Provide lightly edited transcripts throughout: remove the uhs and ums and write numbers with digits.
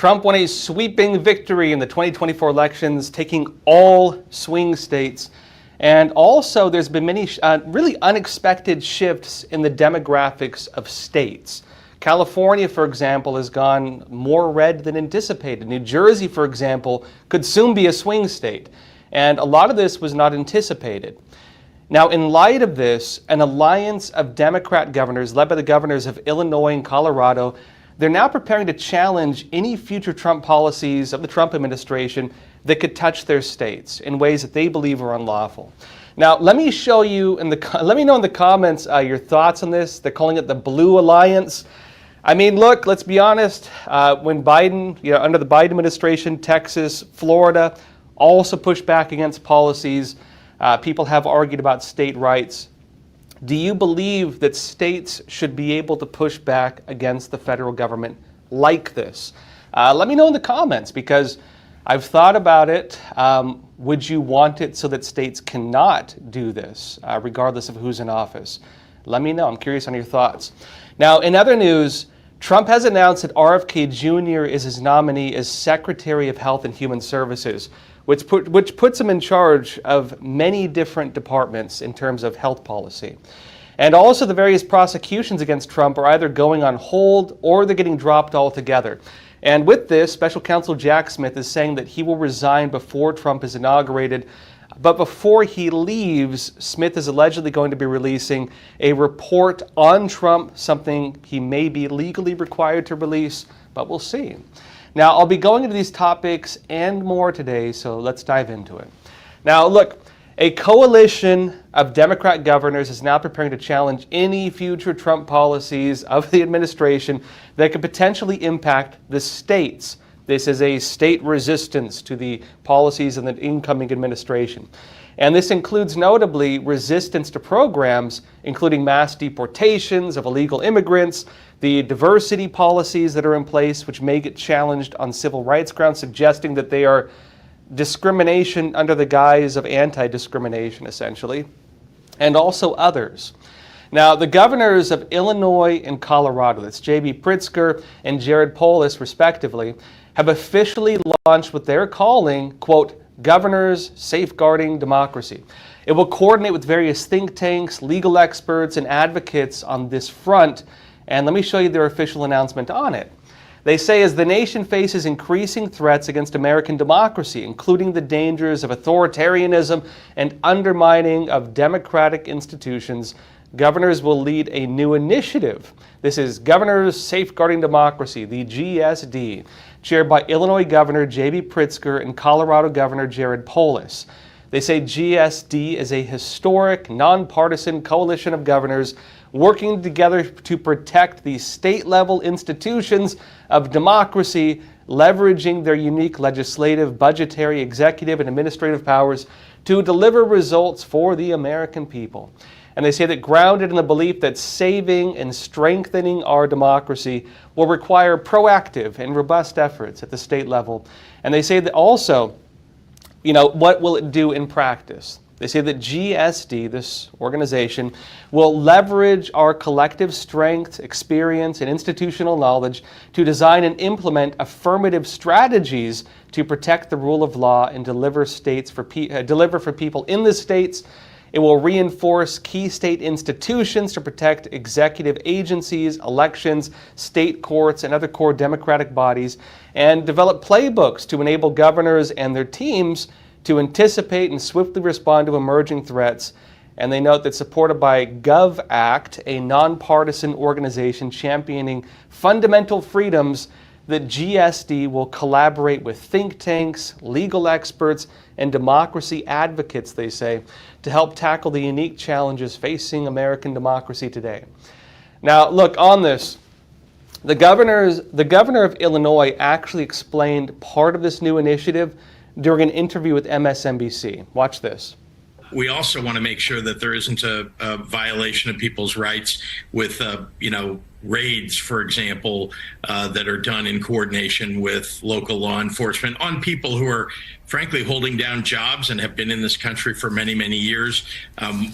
Trump won a sweeping victory in the 2024 elections, taking all swing states. And also, there's been many really unexpected shifts in the demographics of states. California, for example, has gone more red than anticipated. New Jersey, for example, could soon be a swing state. And a lot of this was not anticipated. Now, in light of this, an alliance of Democrat governors, led by the governors of Illinois and Colorado, they're now preparing to challenge any future Trump policies of the Trump administration that could touch their states in ways that they believe are unlawful. Now, let me show you, let me know in the comments your thoughts on this. They're calling it the Blue Alliance. I mean, look, let's be honest. When Biden, under the Biden administration, Texas, Florida, also pushed back against policies. People have argued about state rights. Do you believe that states should be able to push back against the federal government like this? Let me know in the comments, because I've thought about it. Would you want it so that states cannot do this, regardless of who's in office? Let me know. I'm curious on your thoughts. Now, in other news, Trump has announced that RFK Jr. is his nominee as Secretary of Health and Human Services, which puts him in charge of many different departments in terms of health policy. And also the various prosecutions against Trump are either going on hold or they're getting dropped altogether. And with this, Special Counsel Jack Smith is saying that he will resign before Trump is inaugurated. But before he leaves, Smith is allegedly going to be releasing a report on Trump, something he may be legally required to release, but we'll see. Now, I'll be going into these topics and more today, so let's dive into it. Now, look, a coalition of Democrat governors is now preparing to challenge any future Trump policies of the administration that could potentially impact the states. This is a state resistance to the policies of the incoming administration. And this includes notably resistance to programs, including mass deportations of illegal immigrants, the diversity policies that are in place, which may get challenged on civil rights grounds, suggesting that they are discrimination under the guise of anti-discrimination, essentially, and also others. Now, the governors of Illinois and Colorado, that's J.B. Pritzker and Jared Polis, respectively, have officially launched what they're calling, quote, Governors Safeguarding Democracy. It will coordinate with various think tanks, legal experts, and advocates on this front. And let me show you their official announcement on it. They say as the nation faces increasing threats against American democracy, including the dangers of authoritarianism and undermining of democratic institutions, governors will lead a new initiative. This is Governors Safeguarding Democracy, the GSD, chaired by Illinois Governor J.B. Pritzker and Colorado Governor Jared Polis. They say GSD is a historic, nonpartisan coalition of governors working together to protect the state-level institutions of democracy, leveraging their unique legislative, budgetary, executive, and administrative powers to deliver results for the American people. And they say that grounded in the belief that saving and strengthening our democracy will require proactive and robust efforts at the state level. And they say that also, what will it do in practice? They say that GSD, this organization, will leverage our collective strength, experience, and institutional knowledge to design and implement affirmative strategies to protect the rule of law and deliver for people in the states. It will reinforce key state institutions to protect executive agencies, elections, state courts, and other core democratic bodies, and develop playbooks to enable governors and their teams to anticipate and swiftly respond to emerging threats. And they note that supported by GovAct, a nonpartisan organization championing fundamental freedoms, that GSD will collaborate with think tanks, legal experts, and democracy advocates, they say, to help tackle the unique challenges facing American democracy today. Now, look, on this, the governor of Illinois actually explained part of this new initiative during an interview with MSNBC. Watch this. We also want to make sure that there isn't a violation of people's rights with, raids, for example, that are done in coordination with local law enforcement on people who are frankly holding down jobs and have been in this country for many, many years.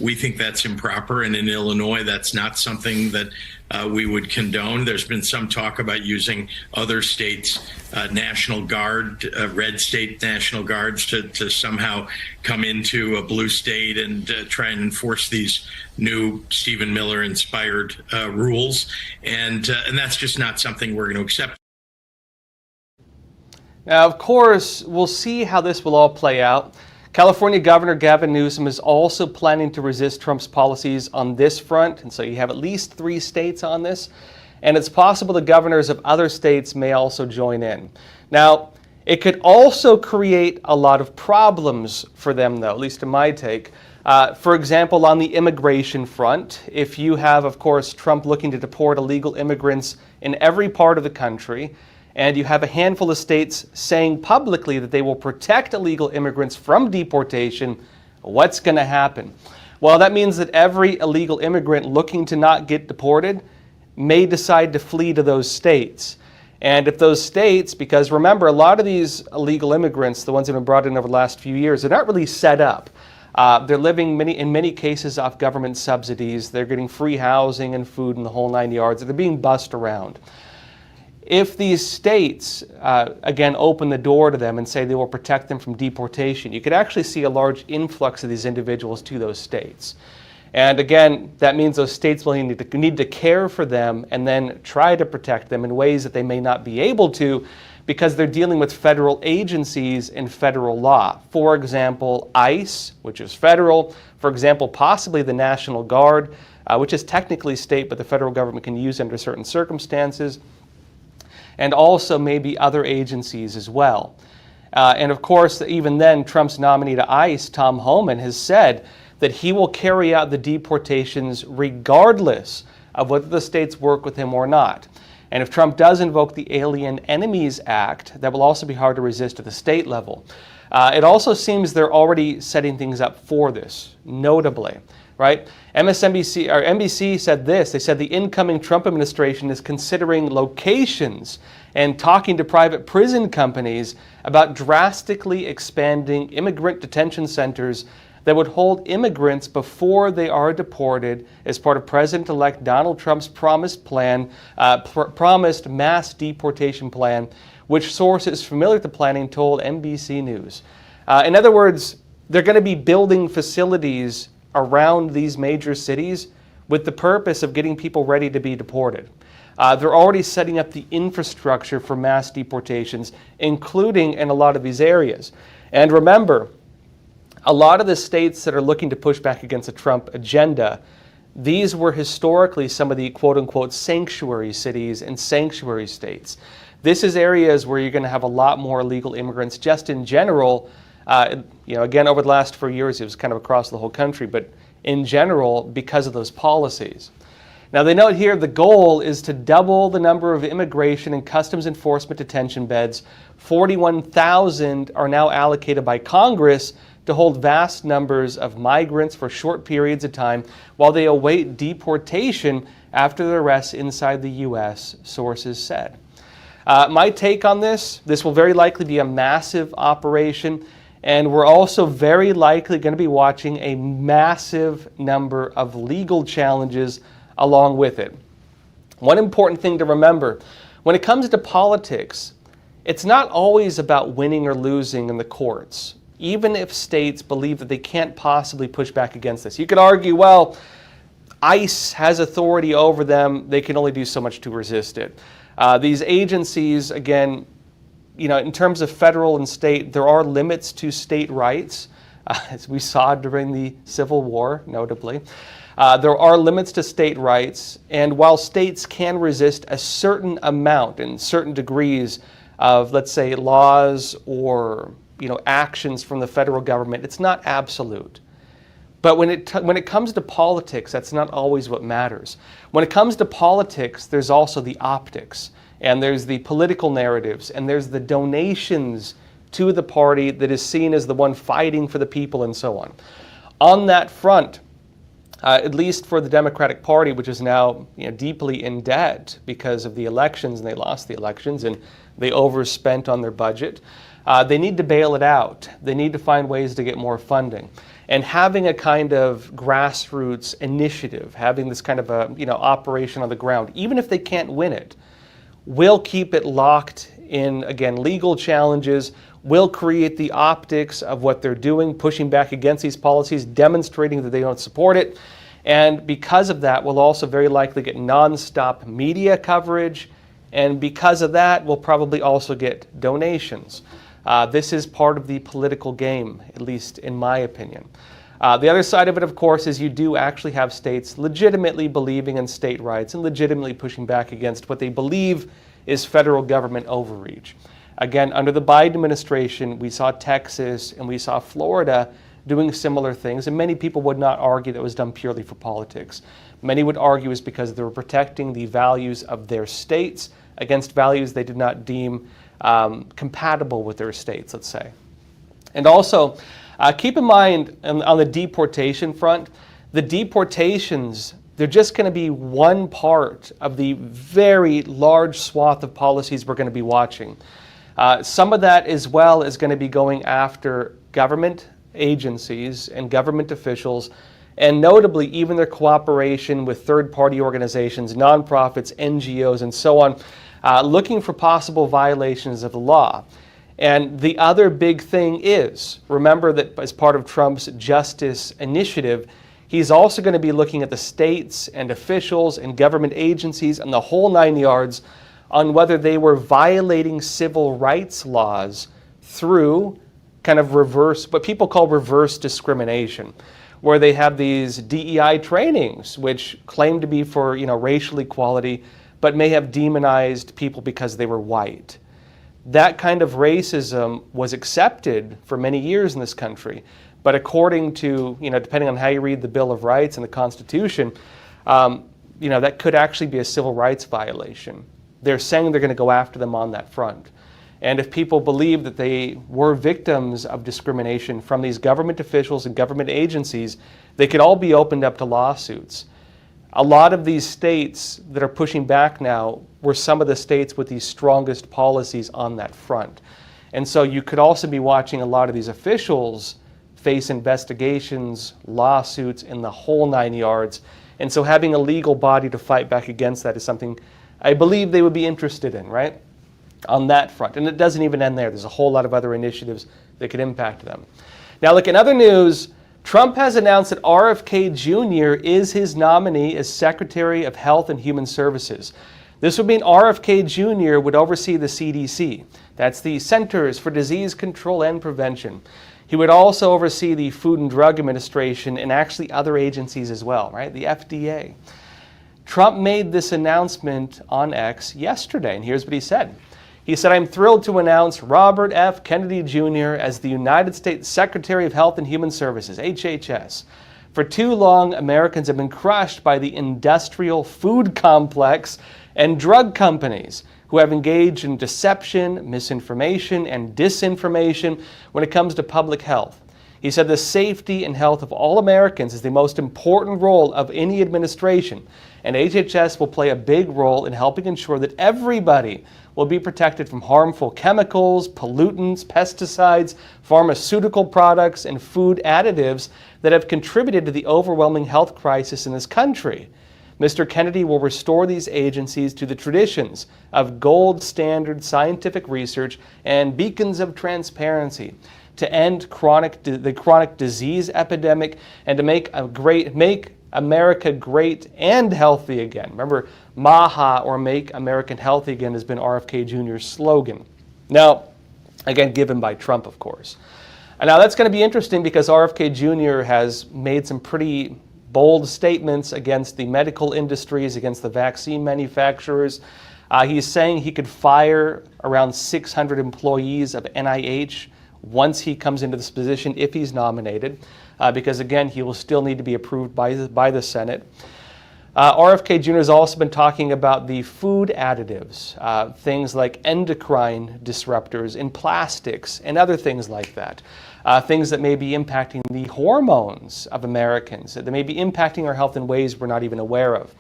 We think that's improper. And in Illinois, that's not something that we would condone. There's been some talk about using other states' National Guard, red state National Guards to somehow come into a blue state and try and enforce these new Stephen Miller inspired rules. And that's just not something we're going to accept. Now, of course, we'll see how this will all play out. California Governor Gavin Newsom is also planning to resist Trump's policies on this front, and so you have at least 3 states on this, and it's possible the governors of other states may also join in. Now, it could also create a lot of problems for them, though, at least in my take. For example, on the immigration front, if you have, of course, Trump looking to deport illegal immigrants in every part of the country, and you have a handful of states saying publicly that they will protect illegal immigrants from deportation, what's going to happen? Well, that means that every illegal immigrant looking to not get deported may decide to flee to those states. And if those states, because remember, a lot of these illegal immigrants, the ones that have been brought in over the last few years, they're not really set up. They're living in many cases off government subsidies. They're getting free housing and food and the whole 9 yards. They're being bussed around. If these states, again, open the door to them and say they will protect them from deportation, you could actually see a large influx of these individuals to those states. And again, that means those states will need to care for them and then try to protect them in ways that they may not be able to because they're dealing with federal agencies and federal law. For example, ICE, which is federal. For example, possibly the National Guard, which is technically state, but the federal government can use under certain circumstances. And also maybe other agencies as well. And of course, even then, Trump's nominee to ICE, Tom Homan, has said that he will carry out the deportations regardless of whether the states work with him or not. And if Trump does invoke the Alien Enemies Act, that will also be hard to resist at the state level. It also seems they're already setting things up for this, notably. Right? NBC said this. They said the incoming Trump administration is considering locations and talking to private prison companies about drastically expanding immigrant detention centers that would hold immigrants before they are deported as part of President-elect Donald Trump's promised mass deportation plan, which sources familiar with the planning told NBC News. In other words, they're going to be building facilities around these major cities with the purpose of getting people ready to be deported. They're already setting up the infrastructure for mass deportations, including in a lot of these areas. And remember, a lot of the states that are looking to push back against the Trump agenda, these were historically some of the quote-unquote sanctuary cities and sanctuary states. This is areas where you're going to have a lot more illegal immigrants just in general. Again, over the last 4 years, it was kind of across the whole country, but in general, because of those policies. Now, they note here the goal is to double the number of immigration and customs enforcement detention beds. 41,000 are now allocated by Congress to hold vast numbers of migrants for short periods of time while they await deportation after their arrests inside the U.S., sources said. My take on this will very likely be a massive operation. And we're also very likely going to be watching a massive number of legal challenges along with it. One important thing to remember, when it comes to politics, it's not always about winning or losing in the courts, even if states believe that they can't possibly push back against this. You could argue, well, ICE has authority over them, they can only do so much to resist it. These agencies, again, in terms of federal and state, there are limits to state rights, as we saw during the Civil War, notably. There are limits to state rights, and while states can resist a certain amount and certain degrees of, let's say, laws or actions from the federal government, it's not absolute. But when it comes to politics, that's not always what matters. When it comes to politics, there's also the optics. And there's the political narratives, and there's the donations to the party that is seen as the one fighting for the people and so on. On that front, at least for the Democratic Party, which is now deeply in debt because of the elections, and they lost the elections, and they overspent on their budget. They need to bail it out. They need to find ways to get more funding. And having a kind of grassroots initiative, having this kind of a operation on the ground, even if they can't win it, will keep it locked in, again, legal challenges, will create the optics of what they're doing, pushing back against these policies, demonstrating that they don't support it. And because of that, we'll also very likely get nonstop media coverage. And because of that, we'll probably also get donations. This is part of the political game, at least in my opinion. The other side of it, of course, is you do actually have states legitimately believing in state rights and legitimately pushing back against what they believe is federal government overreach. Again, under the Biden administration, we saw Texas and we saw Florida doing similar things, and many people would not argue that was done purely for politics. Many would argue it's because they were protecting the values of their states against values they did not deem compatible with their states, let's say. And also, keep in mind on the deportation front, the deportations, they're just going to be one part of the very large swath of policies we're going to be watching. Some of that as well is going to be going after government agencies and government officials, and notably even their cooperation with third-party organizations, nonprofits, NGOs, and so on, looking for possible violations of the law. And the other big thing is, remember that as part of Trump's justice initiative, he's also going to be looking at the states and officials and government agencies and the whole 9 yards on whether they were violating civil rights laws through kind of what people call reverse discrimination, where they have these DEI trainings which claim to be for racial equality, but may have demonized people because they were white. That kind of racism was accepted for many years in this country, but according to, depending on how you read the Bill of Rights and the Constitution, that could actually be a civil rights violation. They're saying they're going to go after them on that front. And if people believe that they were victims of discrimination from these government officials and government agencies, they could all be opened up to lawsuits. A lot of these states that are pushing back now were some of the states with the strongest policies on that front. And so you could also be watching a lot of these officials face investigations, lawsuits, in the whole 9 yards. And so having a legal body to fight back against that is something I believe they would be interested in, right? On that front. And it doesn't even end there. There's a whole lot of other initiatives that could impact them. Now, look, in other news, Trump has announced that RFK Jr. is his nominee as Secretary of Health and Human Services. This would mean RFK Jr. would oversee the CDC. That's the Centers for Disease Control and Prevention. He would also oversee the Food and Drug Administration and actually other agencies as well, right? The FDA. Trump made this announcement on X yesterday, and here's what he said. He said, "I'm thrilled to announce Robert F. Kennedy Jr. as the United States Secretary of Health and Human Services, HHS. For too long, Americans have been crushed by the industrial food complex and drug companies who have engaged in deception, misinformation, and disinformation when it comes to public health. He said the safety and health of all Americans is the most important role of any administration, and HHS will play a big role in helping ensure that everybody will be protected from harmful chemicals, pollutants, pesticides, pharmaceutical products, and food additives that have contributed to the overwhelming health crisis in this country. Mr. Kennedy will restore these agencies to the traditions of gold standard scientific research and beacons of transparency to end the chronic disease epidemic and to make America great and healthy again." Remember, MAHA, or Make America Healthy Again, has been RFK Jr.'s slogan. Now, again, given by Trump, of course. And now that's going to be interesting because RFK Jr. has made some pretty bold statements against the medical industries, against the vaccine manufacturers. He's saying he could fire around 600 employees of NIH once he comes into this position, if he's nominated, because again, he will still need to be approved by the Senate. RFK Jr. has also been talking about the food additives, things like endocrine disruptors in plastics and other things like that. Things that may be impacting the hormones of Americans, that may be impacting our health in ways we're not even aware of.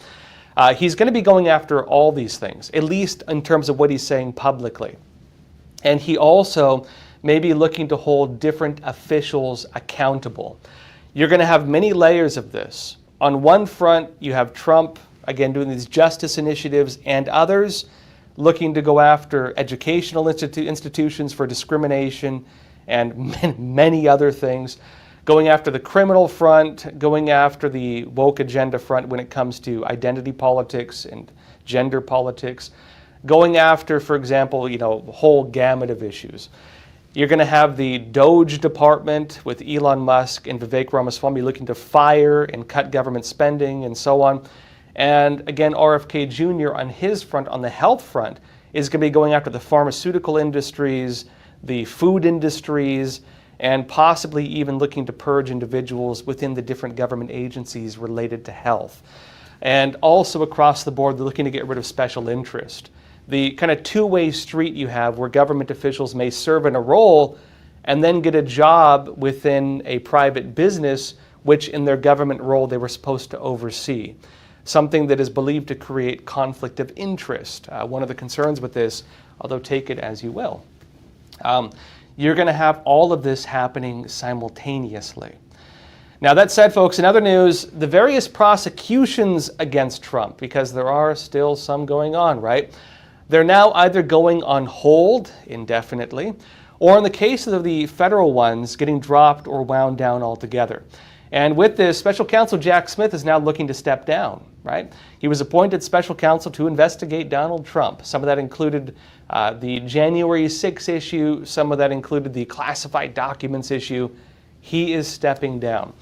He's going to be going after all these things, at least in terms of what he's saying publicly. And he also may be looking to hold different officials accountable. You're going to have many layers of this. On one front, you have Trump, again, doing these justice initiatives, and others looking to go after educational institutions for discrimination and many other things, going after the criminal front, going after the woke agenda front when it comes to identity politics and gender politics, going after, for example, a whole gamut of issues. You're going to have the DOGE department with Elon Musk and Vivek Ramaswamy looking to fire and cut government spending and so on. And again, RFK Jr. on his front, on the health front, is going to be going after the pharmaceutical industries, the food industries, and possibly even looking to purge individuals within the different government agencies related to health. And also across the board, they're looking to get rid of special interest. The kind of two-way street you have where government officials may serve in a role and then get a job within a private business, which in their government role they were supposed to oversee. Something that is believed to create conflict of interest. One of the concerns with this, although take it as you will. You're going to have all of this happening simultaneously. Now, that said, folks, in other news, the various prosecutions against Trump, because there are still some going on, right? They're now either going on hold indefinitely, or in the case of the federal ones, getting dropped or wound down altogether. And with this, Special Counsel Jack Smith is now looking to step down, right? He was appointed Special Counsel to investigate Donald Trump. Some of that included the January 6 issue. Some of that included the classified documents issue. He is stepping down.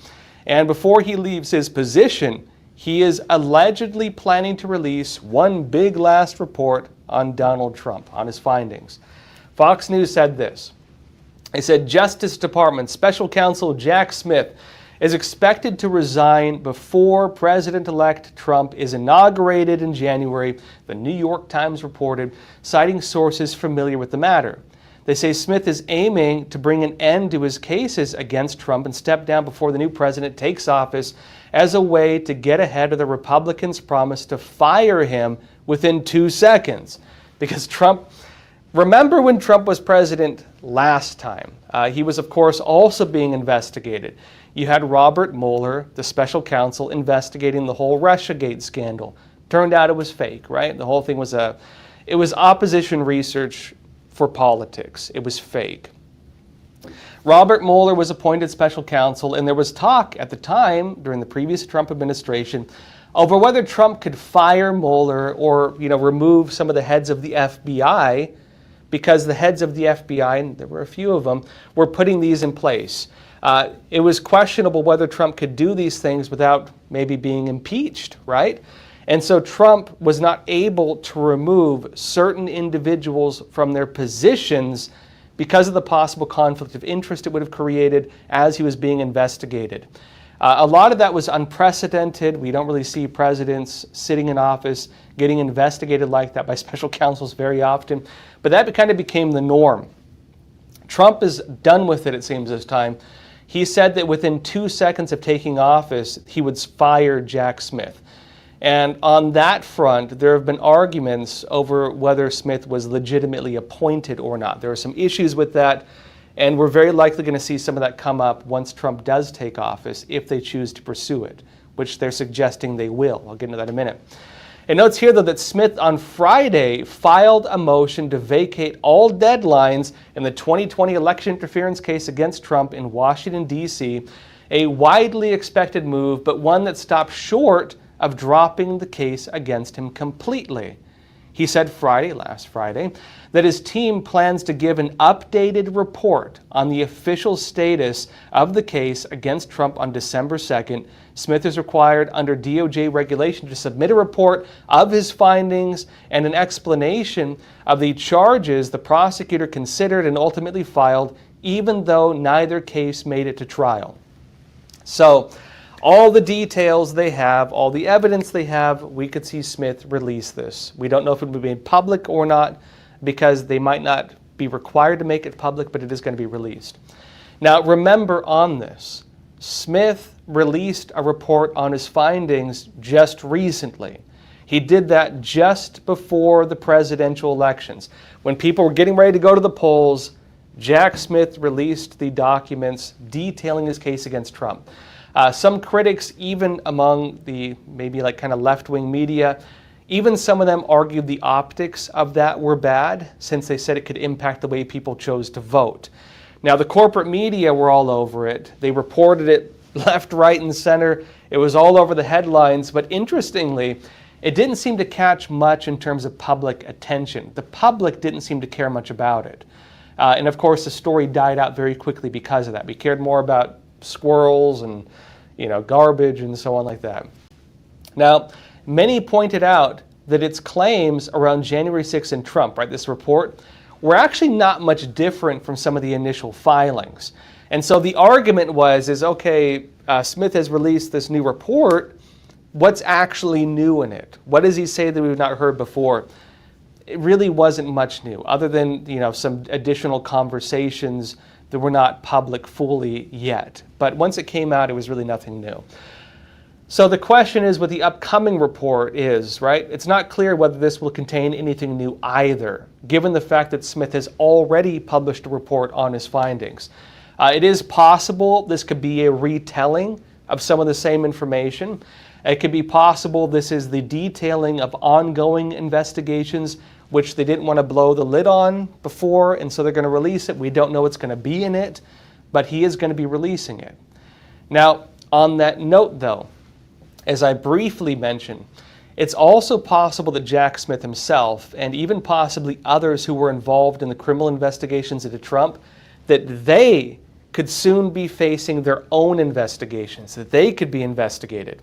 And before he leaves his position, he is allegedly planning to release one big last report on Donald Trump, on his findings. Fox News said this. They said, Justice Department Special Counsel Jack Smith is expected to resign before President-elect Trump is inaugurated in January, the New York Times reported, citing sources familiar with the matter. They say Smith is aiming to bring an end to his cases against Trump and step down before the new president takes office as a way to get ahead of the Republicans' promise to fire him within 2 seconds. Because Trump, remember when Trump was president last time? He was, of course, also being investigated. You had Robert Mueller, the special counsel, investigating the whole Russiagate scandal. Turned out it was fake, right? The whole thing was it was opposition research for politics. It was fake. Robert Mueller was appointed special counsel, and there was talk at the time, during the previous Trump administration, over whether Trump could fire Mueller or, remove some of the heads of the FBI, because the heads of the FBI, and there were a few of them, were putting these in place. It was questionable whether Trump could do these things without maybe being impeached, right? And so Trump was not able to remove certain individuals from their positions because of the possible conflict of interest it would have created as he was being investigated. A lot of that was unprecedented. We don't really see presidents sitting in office getting investigated like that by special counsels very often, but that kind of became the norm. Trump is done with it seems, this time. He said that within 2 seconds of taking office, he would fire Jack Smith. And on that front, there have been arguments over whether Smith was legitimately appointed or not. There are some issues with that, and we're very likely going to see some of that come up once Trump does take office, if they choose to pursue it, which they're suggesting they will. I'll get into that in a minute. It notes here, though, that Smith on Friday filed a motion to vacate all deadlines in the 2020 election interference case against Trump in Washington, D.C., a widely expected move, but one that stopped short of dropping the case against him completely. He said last Friday, that his team plans to give an updated report on the official status of the case against Trump on December 2nd. Smith is required under DOJ regulation to submit a report of his findings and an explanation of the charges the prosecutor considered and ultimately filed, even though neither case made it to trial. So, all the details they have, all the evidence they have, we could see Smith release this. We don't know if it would be made public or not, because they might not be required to make it public, but it is going to be released. Now, remember on this, Smith released a report on his findings just recently. He did that just before the presidential elections. When people were getting ready to go to the polls, Jack Smith released the documents detailing his case against Trump. Some critics, even among the maybe like kind of left-wing media, even some of them argued the optics of that were bad, since they said it could impact the way people chose to vote. Now, the corporate media were all over it. They reported it left, right, and center. It was all over the headlines, but interestingly, it didn't seem to catch much in terms of public attention. The public didn't seem to care much about it. And of course, the story died out very quickly because of that. We cared more about squirrels and garbage and so on like that. Now, many pointed out that its claims around January 6th and Trump, right, this report, were actually not much different from some of the initial filings. And so the argument was, okay, Smith has released this new report. What's actually new in it? What does he say that we've not heard before? It really wasn't much new, other than some additional conversations that were not public fully yet. But once it came out, it was really nothing new. So the question is, with the upcoming report is, right, it's not clear whether this will contain anything new either, given the fact that Smith has already published a report on his findings. It is possible this could be a retelling of some of the same information. It could be possible this is the detailing of ongoing investigations, which they didn't want to blow the lid on before, and so they're going to release it. We don't know what's going to be in it, but he is going to be releasing it. Now, on that note, though, as I briefly mentioned, it's also possible that Jack Smith himself, and even possibly others who were involved in the criminal investigations into Trump, that they could soon be facing their own investigations, that they could be investigated.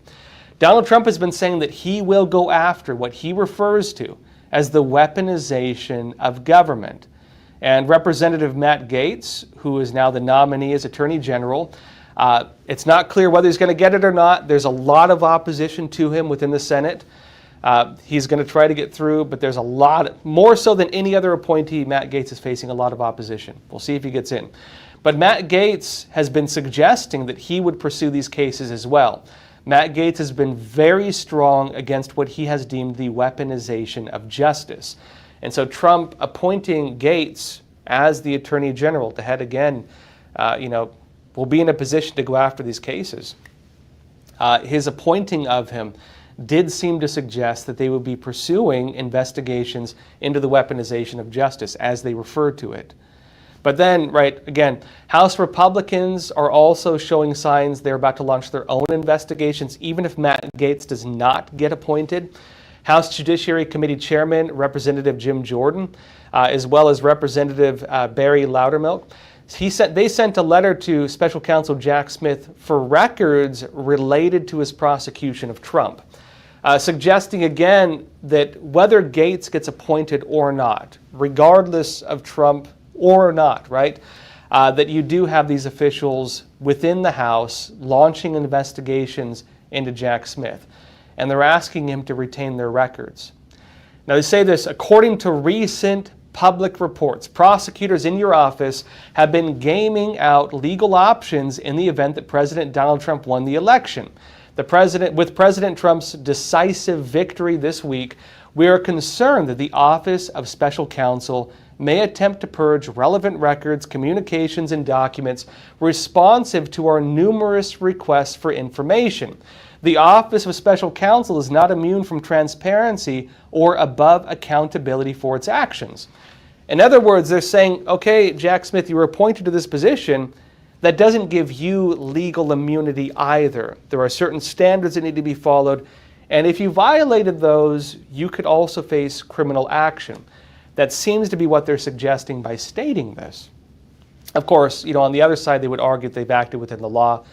Donald Trump has been saying that he will go after what he refers to as the weaponization of government. And Representative Matt Gaetz, who is now the nominee as Attorney General, it's not clear whether he's going to get it or not. There's a lot of opposition to him within the Senate. He's going to try to get through, but there's a lot, more so than any other appointee, Matt Gaetz is facing a lot of opposition. We'll see if he gets in. But Matt Gaetz has been suggesting that he would pursue these cases as well. Matt Gaetz has been very strong against what he has deemed the weaponization of justice. And so Trump appointing Gaetz as the Attorney General to head again, will be in a position to go after these cases. His appointing of him did seem to suggest that they would be pursuing investigations into the weaponization of justice, as they refer to it. But then, right, again, House Republicans are also showing signs they're about to launch their own investigations, even if Matt Gaetz does not get appointed. House Judiciary Committee Chairman, Representative Jim Jordan, as well as Representative Barry Loudermilk, they sent a letter to Special Counsel Jack Smith for records related to his prosecution of Trump, suggesting again that whether Gaetz gets appointed or not, regardless of Trump or not, right, that you do have these officials within the House launching investigations into Jack Smith, and they're asking him to retain their records. Now, they say this, according to recent public reports, prosecutors in your office have been gaming out legal options in the event that President Donald Trump won the election. With President Trump's decisive victory this week, we are concerned that the Office of Special Counsel may attempt to purge relevant records, communications, and documents responsive to our numerous requests for information. The Office of Special Counsel is not immune from transparency or above accountability for its actions. In other words, they're saying, okay, Jack Smith, you were appointed to this position. That doesn't give you legal immunity either. There are certain standards that need to be followed, and if you violated those, you could also face criminal action. That seems to be what they're suggesting by stating this. Of course, on the other side, they would argue that they've acted within the law.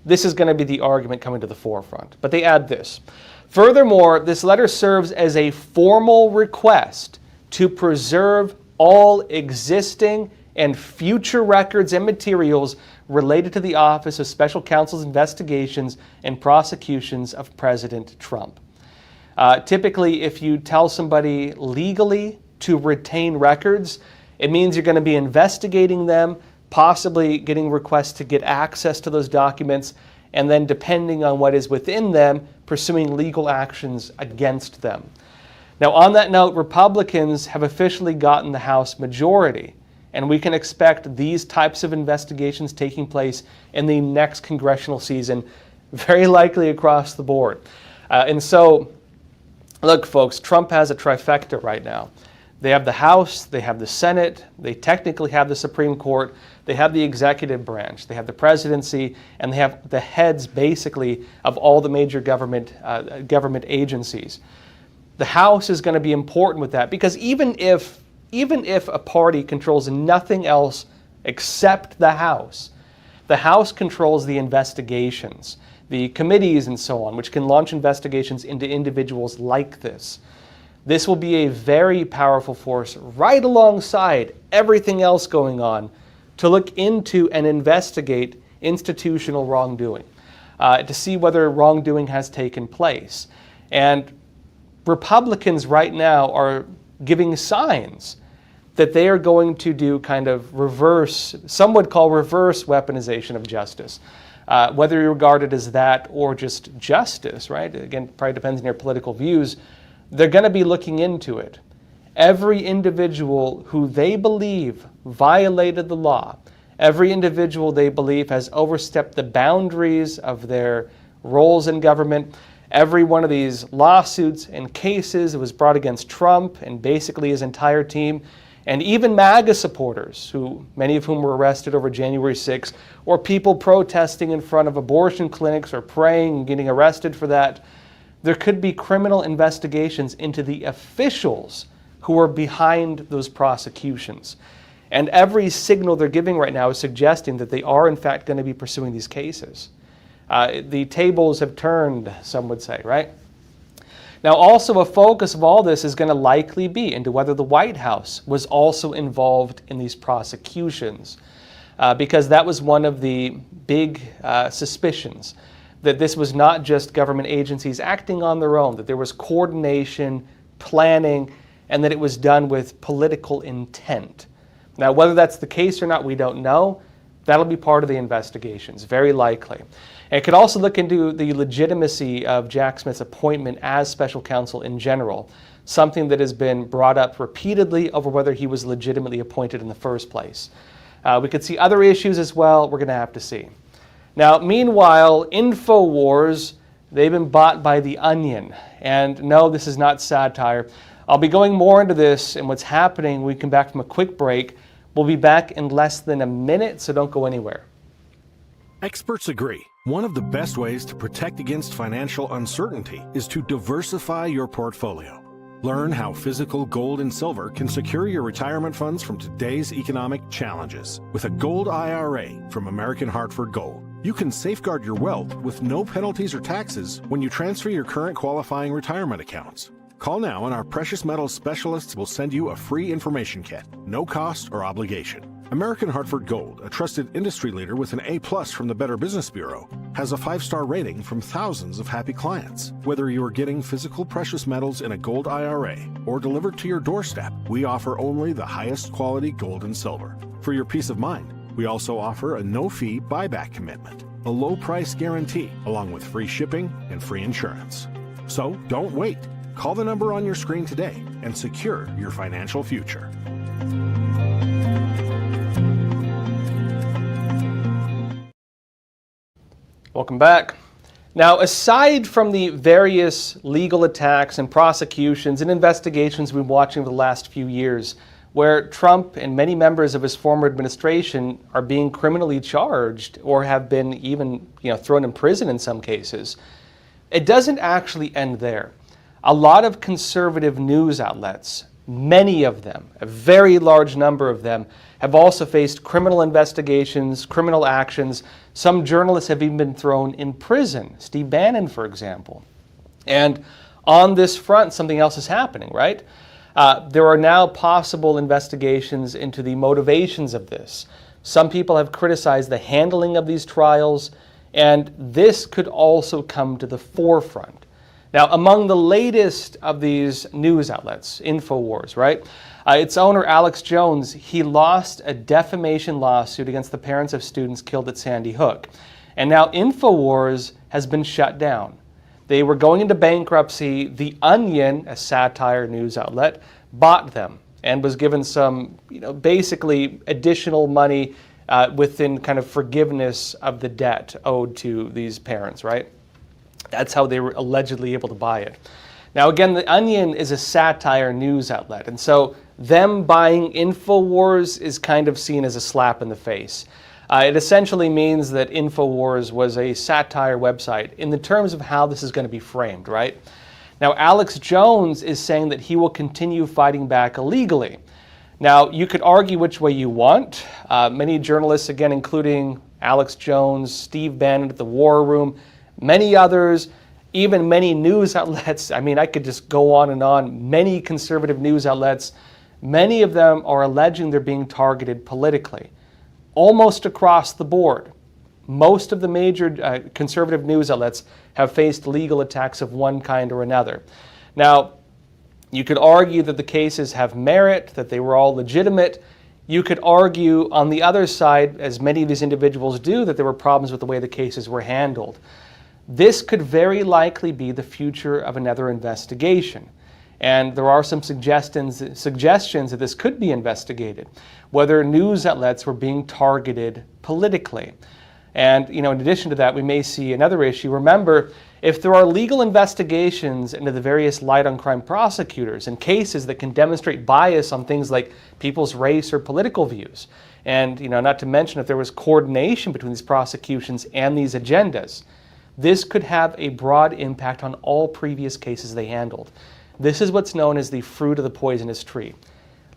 This is going to be the argument coming to the forefront. But they add this. Furthermore, this letter serves as a formal request to preserve all existing and future records and materials related to the Office of Special Counsel's investigations and prosecutions of President Trump. Typically, if you tell somebody legally to retain records, it means you're going to be investigating them, possibly getting requests to get access to those documents, and then depending on what is within them, pursuing legal actions against them. Now, on that note, Republicans have officially gotten the House majority, and we can expect these types of investigations taking place in the next congressional season, very likely across the board. And so, look, folks, Trump has a trifecta right now. They have the House, they have the Senate, they technically have the Supreme Court, they have the executive branch, they have the presidency, and they have the heads, basically, of all the major government agencies. The House is going to be important with that, because even if a party controls nothing else except the House controls the investigations, the committees and so on, which can launch investigations into individuals like this. This will be a very powerful force right alongside everything else going on to look into and investigate institutional wrongdoing, to see whether wrongdoing has taken place. And Republicans right now are giving signs that they are going to do kind of reverse, some would call reverse weaponization of justice. Whether you regard it as that or just justice, right? Again, probably depends on your political views. They're going to be looking into it. Every individual who they believe violated the law, every individual they believe has overstepped the boundaries of their roles in government, every one of these lawsuits and cases that was brought against Trump and basically his entire team, and even MAGA supporters, who many of whom were arrested over January 6th, or people protesting in front of abortion clinics or praying and getting arrested for that, there could be criminal investigations into the officials who are behind those prosecutions. And every signal they're giving right now is suggesting that they are in fact going to be pursuing these cases. The tables have turned, some would say, right? Now, also a focus of all this is going to likely be into whether the White House was also involved in these prosecutions, because that was one of the big suspicions, that this was not just government agencies acting on their own, that there was coordination, planning, and that it was done with political intent. Now, whether that's the case or not, we don't know. That'll be part of the investigations, very likely. And it could also look into the legitimacy of Jack Smith's appointment as special counsel in general, something that has been brought up repeatedly over whether he was legitimately appointed in the first place. We could see other issues as well. We're going to have to see. Now, meanwhile, InfoWars, they've been bought by The Onion. And no, this is not satire. I'll be going more into this and what's happening when we come back from a quick break. We'll be back in less than a minute, so don't go anywhere. Experts agree. One of the best ways to protect against financial uncertainty is to diversify your portfolio. Learn how physical gold and silver can secure your retirement funds from today's economic challenges. With a gold IRA from American Hartford Gold, you can safeguard your wealth with no penalties or taxes when you transfer your current qualifying retirement accounts. Call now and our precious metals specialists will send you a free information kit, no cost or obligation. American Hartford Gold, a trusted industry leader with an A+ from the Better Business Bureau, has a 5-star rating from thousands of happy clients. Whether you are getting physical precious metals in a gold IRA or delivered to your doorstep, we offer only the highest quality gold and silver. For your peace of mind, we also offer a no-fee buyback commitment, a low price guarantee, along with free shipping and free insurance. So don't wait. Call the number on your screen today and secure your financial future. Welcome back. Now, aside from the various legal attacks and prosecutions and investigations we've been watching over the last few years, where Trump and many members of his former administration are being criminally charged or have been even, thrown in prison in some cases, it doesn't actually end there. A lot of conservative news outlets, many of them, a very large number of them, have also faced criminal investigations, criminal actions. Some journalists have even been thrown in prison. Steve Bannon, for example. And on this front, something else is happening, right? There are now possible investigations into the motivations of this. Some people have criticized the handling of these trials, and this could also come to the forefront. Now, among the latest of these news outlets, InfoWars, right? Its owner, Alex Jones, he lost a defamation lawsuit against the parents of students killed at Sandy Hook. And now InfoWars has been shut down. They were going into bankruptcy. The Onion, a satire news outlet, bought them and was given some, basically additional money within kind of forgiveness of the debt owed to these parents, right? That's how they were allegedly able to buy it. Now, again, the Onion is a satire news outlet, and so them buying InfoWars is kind of seen as a slap in the face. It essentially means that InfoWars was a satire website in the terms of how this is going to be framed, right? Now, Alex Jones is saying that he will continue fighting back illegally. Now, you could argue which way you want. Many journalists, again, including Alex Jones, Steve Bannon at the War Room, many others, even many news outlets, I mean, I could just go on and on, many conservative news outlets, many of them are alleging they're being targeted politically, almost across the board. Most of the major conservative news outlets have faced legal attacks of one kind or another. Now, you could argue that the cases have merit, that they were all legitimate. You could argue on the other side, as many of these individuals do, that there were problems with the way the cases were handled. This could very likely be the future of another investigation. And there are some suggestions that this could be investigated, whether news outlets were being targeted politically. And in addition to that, we may see another issue. Remember, if there are legal investigations into the various light on crime prosecutors and cases that can demonstrate bias on things like people's race or political views, and not to mention if there was coordination between these prosecutions and these agendas, this could have a broad impact on all previous cases they handled. This is what's known as the fruit of the poisonous tree.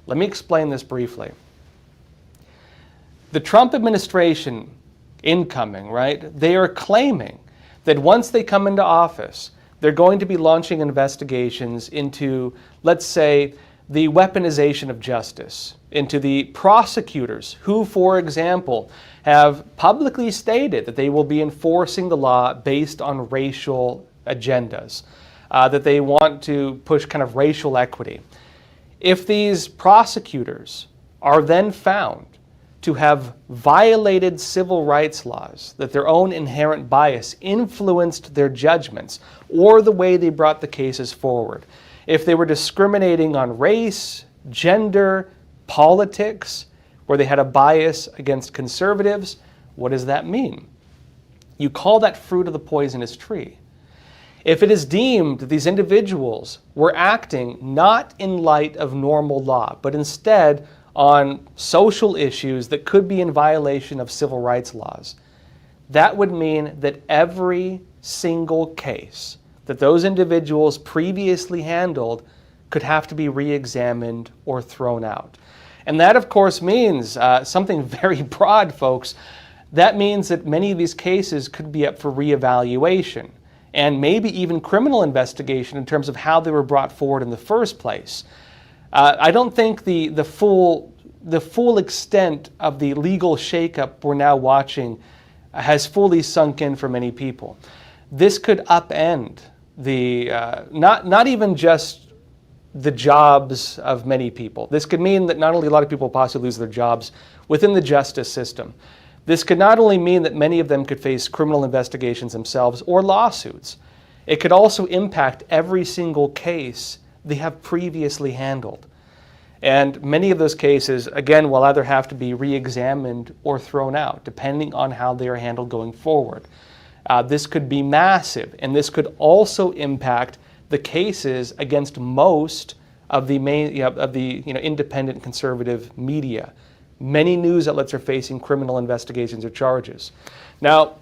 Let me explain this briefly. The Trump administration, incoming, right, they are claiming that once they come into office, they're going to be launching investigations into, let's say, the weaponization of justice, into the prosecutors who, for example, have publicly stated that they will be enforcing the law based on racial agendas, that they want to push kind of racial equity. If these prosecutors are then found to have violated civil rights laws, that their own inherent bias influenced their judgments or the way they brought the cases forward, if they were discriminating on race, gender, politics, where they had a bias against conservatives, what does that mean? You call that fruit of the poisonous tree. If it is deemed that these individuals were acting not in light of normal law, but instead on social issues that could be in violation of civil rights laws, that would mean that every single case that those individuals previously handled could have to be re-examined or thrown out. And that, of course, means something very broad, folks. That means that many of these cases could be up for reevaluation and maybe even criminal investigation in terms of how they were brought forward in the first place. I don't think the full extent of the legal shakeup we're now watching has fully sunk in for many people. This could upend the not even just the jobs of many people. This could mean that not only a lot of people possibly lose their jobs within the justice system. This could not only mean that many of them could face criminal investigations themselves or lawsuits. It could also impact every single case they have previously handled. And many of those cases, again, will either have to be re-examined or thrown out, depending on how they are handled going forward. This could be massive, and this could also impact the cases against most of the independent conservative media. Many news outlets are facing criminal investigations or charges. Now,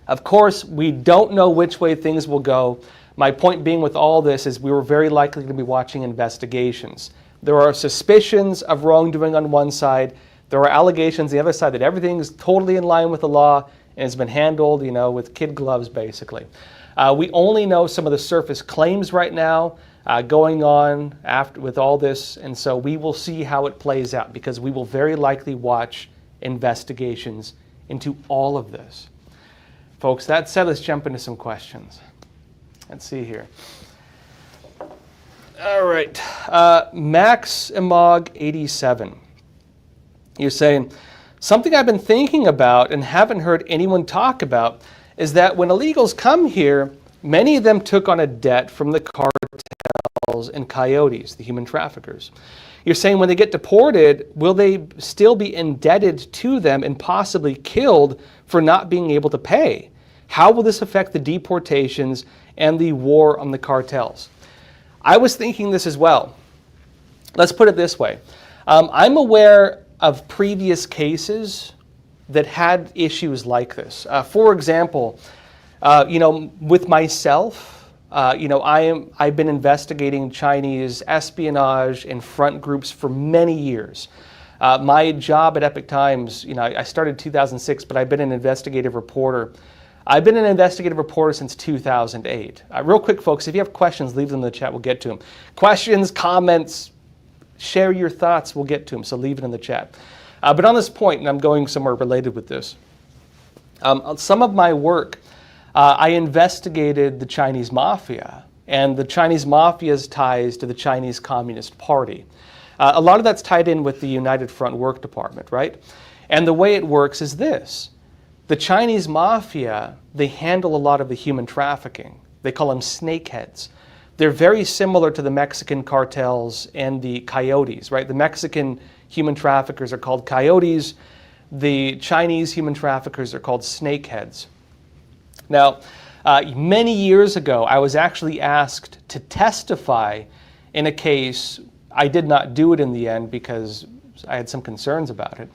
of course, we don't know which way things will go. My point being with all this is we were very likely going to be watching investigations. There are suspicions of wrongdoing on one side. There are allegations on the other side that everything's totally in line with the law and has been handled, with kid gloves, basically. We only know some of the surface claims right now. going on after with all this, and so we will see how it plays out, because we will very likely watch investigations into all of this. Folks, that said, let's jump into some questions. Let's see here. All right, Max Imog 87. You're saying, something I've been thinking about and haven't heard anyone talk about is that when illegals come here, many of them took on a debt from the cartels and coyotes, the human traffickers. You're saying when they get deported, will they still be indebted to them and possibly killed for not being able to pay? How will this affect the deportations and the war on the cartels? I was thinking this as well. Let's put it this way. I'm aware of previous cases that had issues like this. For example, with myself, I've been investigating Chinese espionage and front groups for many years. My job at Epoch Times, I started in 2006, but I've been an investigative reporter. I've been an investigative reporter since 2008. Real quick, folks, if you have questions, leave them in the chat. We'll get to them. Questions, comments, share your thoughts. We'll get to them, so leave it in the chat. But on this point, and I'm going somewhere related with this, some of my work, I investigated the Chinese mafia and the Chinese mafia's ties to the Chinese Communist Party. A lot of that's tied in with the United Front Work Department, right? And the way it works is this. The Chinese mafia, they handle a lot of the human trafficking. They call them snakeheads. They're very similar to the Mexican cartels and the coyotes, right? The Mexican human traffickers are called coyotes. The Chinese human traffickers are called snakeheads. Now, many years ago, I was actually asked to testify in a case. I did not do it in the end because I had some concerns about it.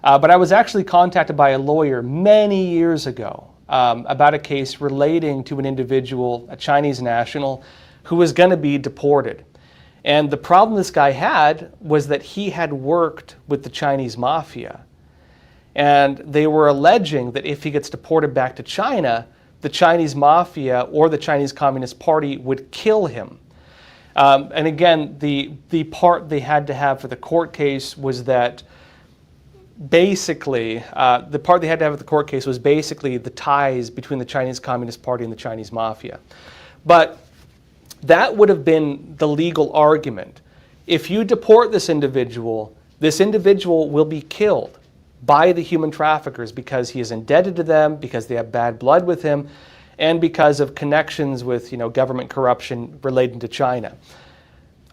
But I was actually contacted by a lawyer many years ago about a case relating to an individual, a Chinese national, who was going to be deported. And the problem this guy had was that he had worked with the Chinese mafia. And they were alleging that if he gets deported back to China, the Chinese mafia or the Chinese Communist Party would kill him. And again, the part they had to have for the court case was that basically, the court case was basically the ties between the Chinese Communist Party and the Chinese mafia. But that would have been the legal argument. If you deport this individual will be killed by the human traffickers because he is indebted to them, because they have bad blood with him, and because of connections with government corruption relating to China.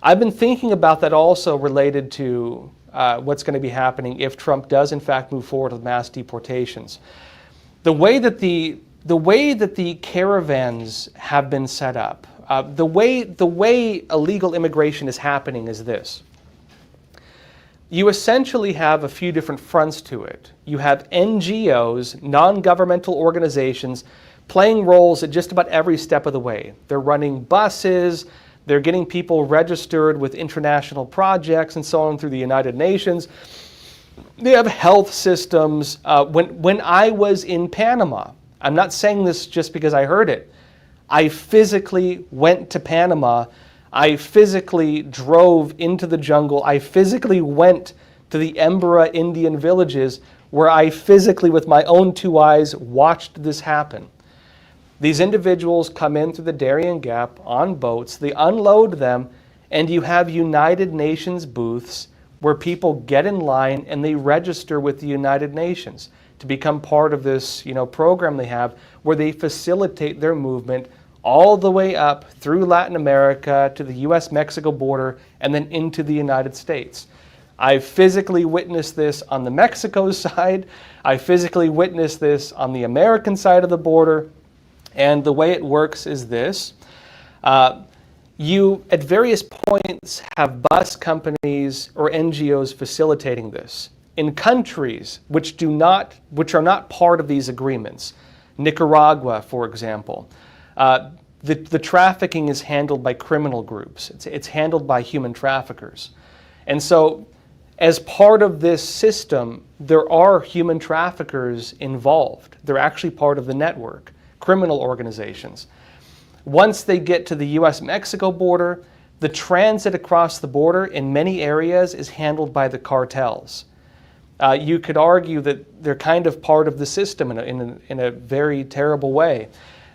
I've been thinking about that also related to what's going to be happening if Trump does in fact move forward with mass deportations. The way that the caravans have been set up, the way illegal immigration is happening is this. You essentially have a few different fronts to it. You have NGOs, non-governmental organizations, playing roles at just about every step of the way. They're running buses, they're getting people registered with international projects and so on through the United Nations. They have health systems. When I was in Panama, I'm not saying this just because I heard it. I physically went to Panama. I physically drove into the jungle. I physically went to the Embera Indian villages where I physically, with my own two eyes, watched this happen. These individuals come in through the Darien Gap on boats, they unload them, and you have United Nations booths where people get in line and they register with the United Nations to become part of this program they have where they facilitate their movement all the way up through Latin America to the US-Mexico border and then into the United States. I physically witnessed this on the Mexico side. I physically witnessed this on the American side of the border. And the way it works is this. You, at various points, have bus companies or NGOs facilitating this in countries which are not part of these agreements. Nicaragua, for example. The trafficking is handled by criminal groups. It's handled by human traffickers. And so, as part of this system, there are human traffickers involved. They're actually part of the network. Criminal organizations. Once they get to the US-Mexico border, The transit across the border in many areas is handled by the cartels. You could argue that they're kind of part of the system in a very terrible way.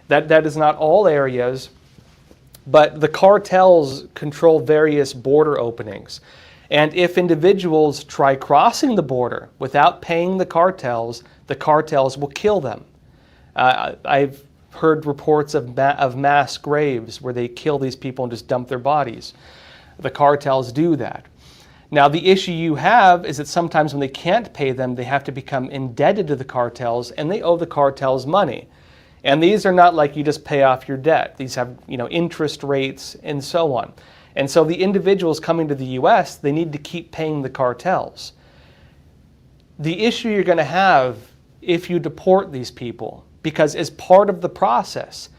That is not all areas, but the cartels control various border openings. And if individuals try crossing the border without paying the cartels will kill them. I've heard reports of mass graves where they kill these people and just dump their bodies. The cartels do that. Now, the issue you have is that sometimes when they can't pay them, they have to become indebted to the cartels, and they owe the cartels money. And these are not like you just pay off your debt. These have, interest rates and so on. And so the individuals coming to the U.S., they need to keep paying the cartels. The issue you're going to have if you deport these people, because as part of the process,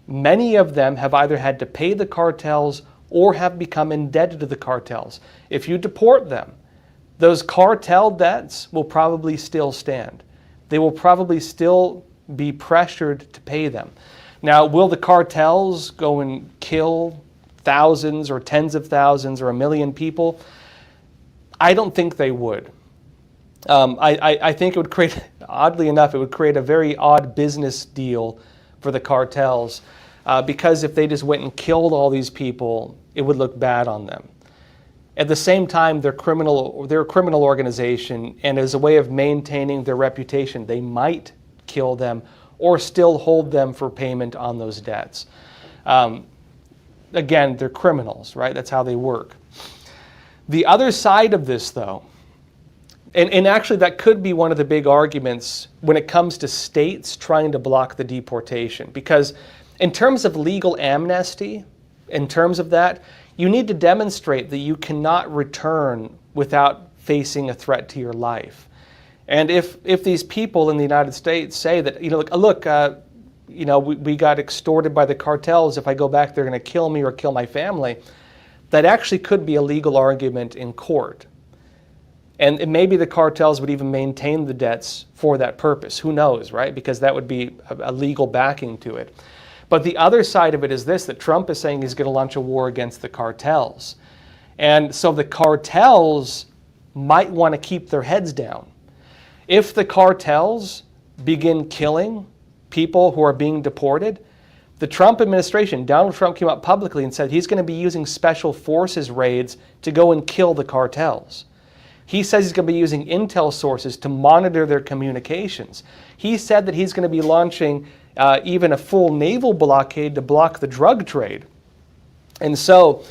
many of them have either had to pay the cartels or have become indebted to the cartels. If you deport them, those cartel debts will probably still stand. They will probably still be pressured to pay them. Now, will the cartels go and kill thousands or tens of thousands or 1 million people? I don't think they would. I think it would create, oddly enough, it would create a very odd business deal for the cartels because if they just went and killed all these people, it would look bad on them. At the same time, they're a criminal organization, and as a way of maintaining their reputation, they might kill them or still hold them for payment on those debts. Again, they're criminals, right? That's how they work. The other side of this, though, and actually that could be one of the big arguments when it comes to states trying to block the deportation, because in terms of legal amnesty, in terms of that, you need to demonstrate that you cannot return without facing a threat to your life. And if these people in the United States say that, we got extorted by the cartels, if I go back they're going to kill me or kill my family, that actually could be a legal argument in court. And maybe the cartels would even maintain the debts for that purpose. Who knows, right? Because that would be a legal backing to it. But the other side of it is this, that Trump is saying he's going to launch a war against the cartels. And so the cartels might want to keep their heads down. If the cartels begin killing people who are being deported, the Trump administration, Donald Trump came out publicly and said he's going to be using special forces raids to go and kill the cartels. He says he's going to be using intel sources to monitor their communications. He said that he's going to be launching even a full naval blockade to block the drug trade. And so,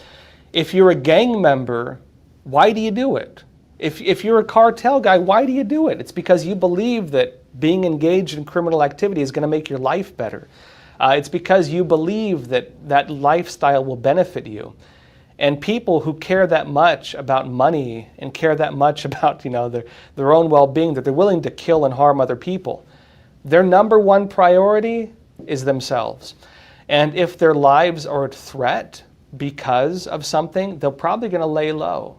if you're a gang member, why do you do it? If you're a cartel guy, why do you do it? It's because you believe that being engaged in criminal activity is going to make your life better. It's because you believe that lifestyle will benefit you. And people who care that much about money and care that much about their own well-being, that they're willing to kill and harm other people, their number one priority is themselves. And if their lives are at threat because of something, they're probably going to lay low.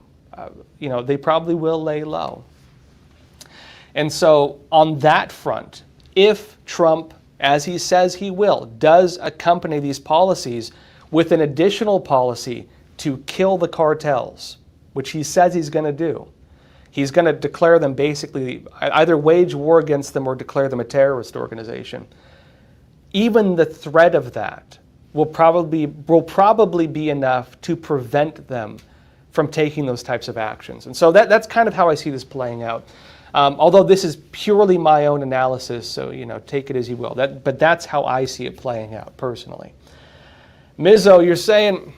They probably will lay low. And so on that front, if Trump, as he says he will, does accompany these policies with an additional policy to kill the cartels, which he says he's going to do, he's going to declare them basically, either wage war against them or declare them a terrorist organization. Even the threat of that will probably be enough to prevent them from taking those types of actions. And so that's kind of how I see this playing out. Although this is purely my own analysis, so take it as you will. But that's how I see it playing out personally. Mizzo, you're saying,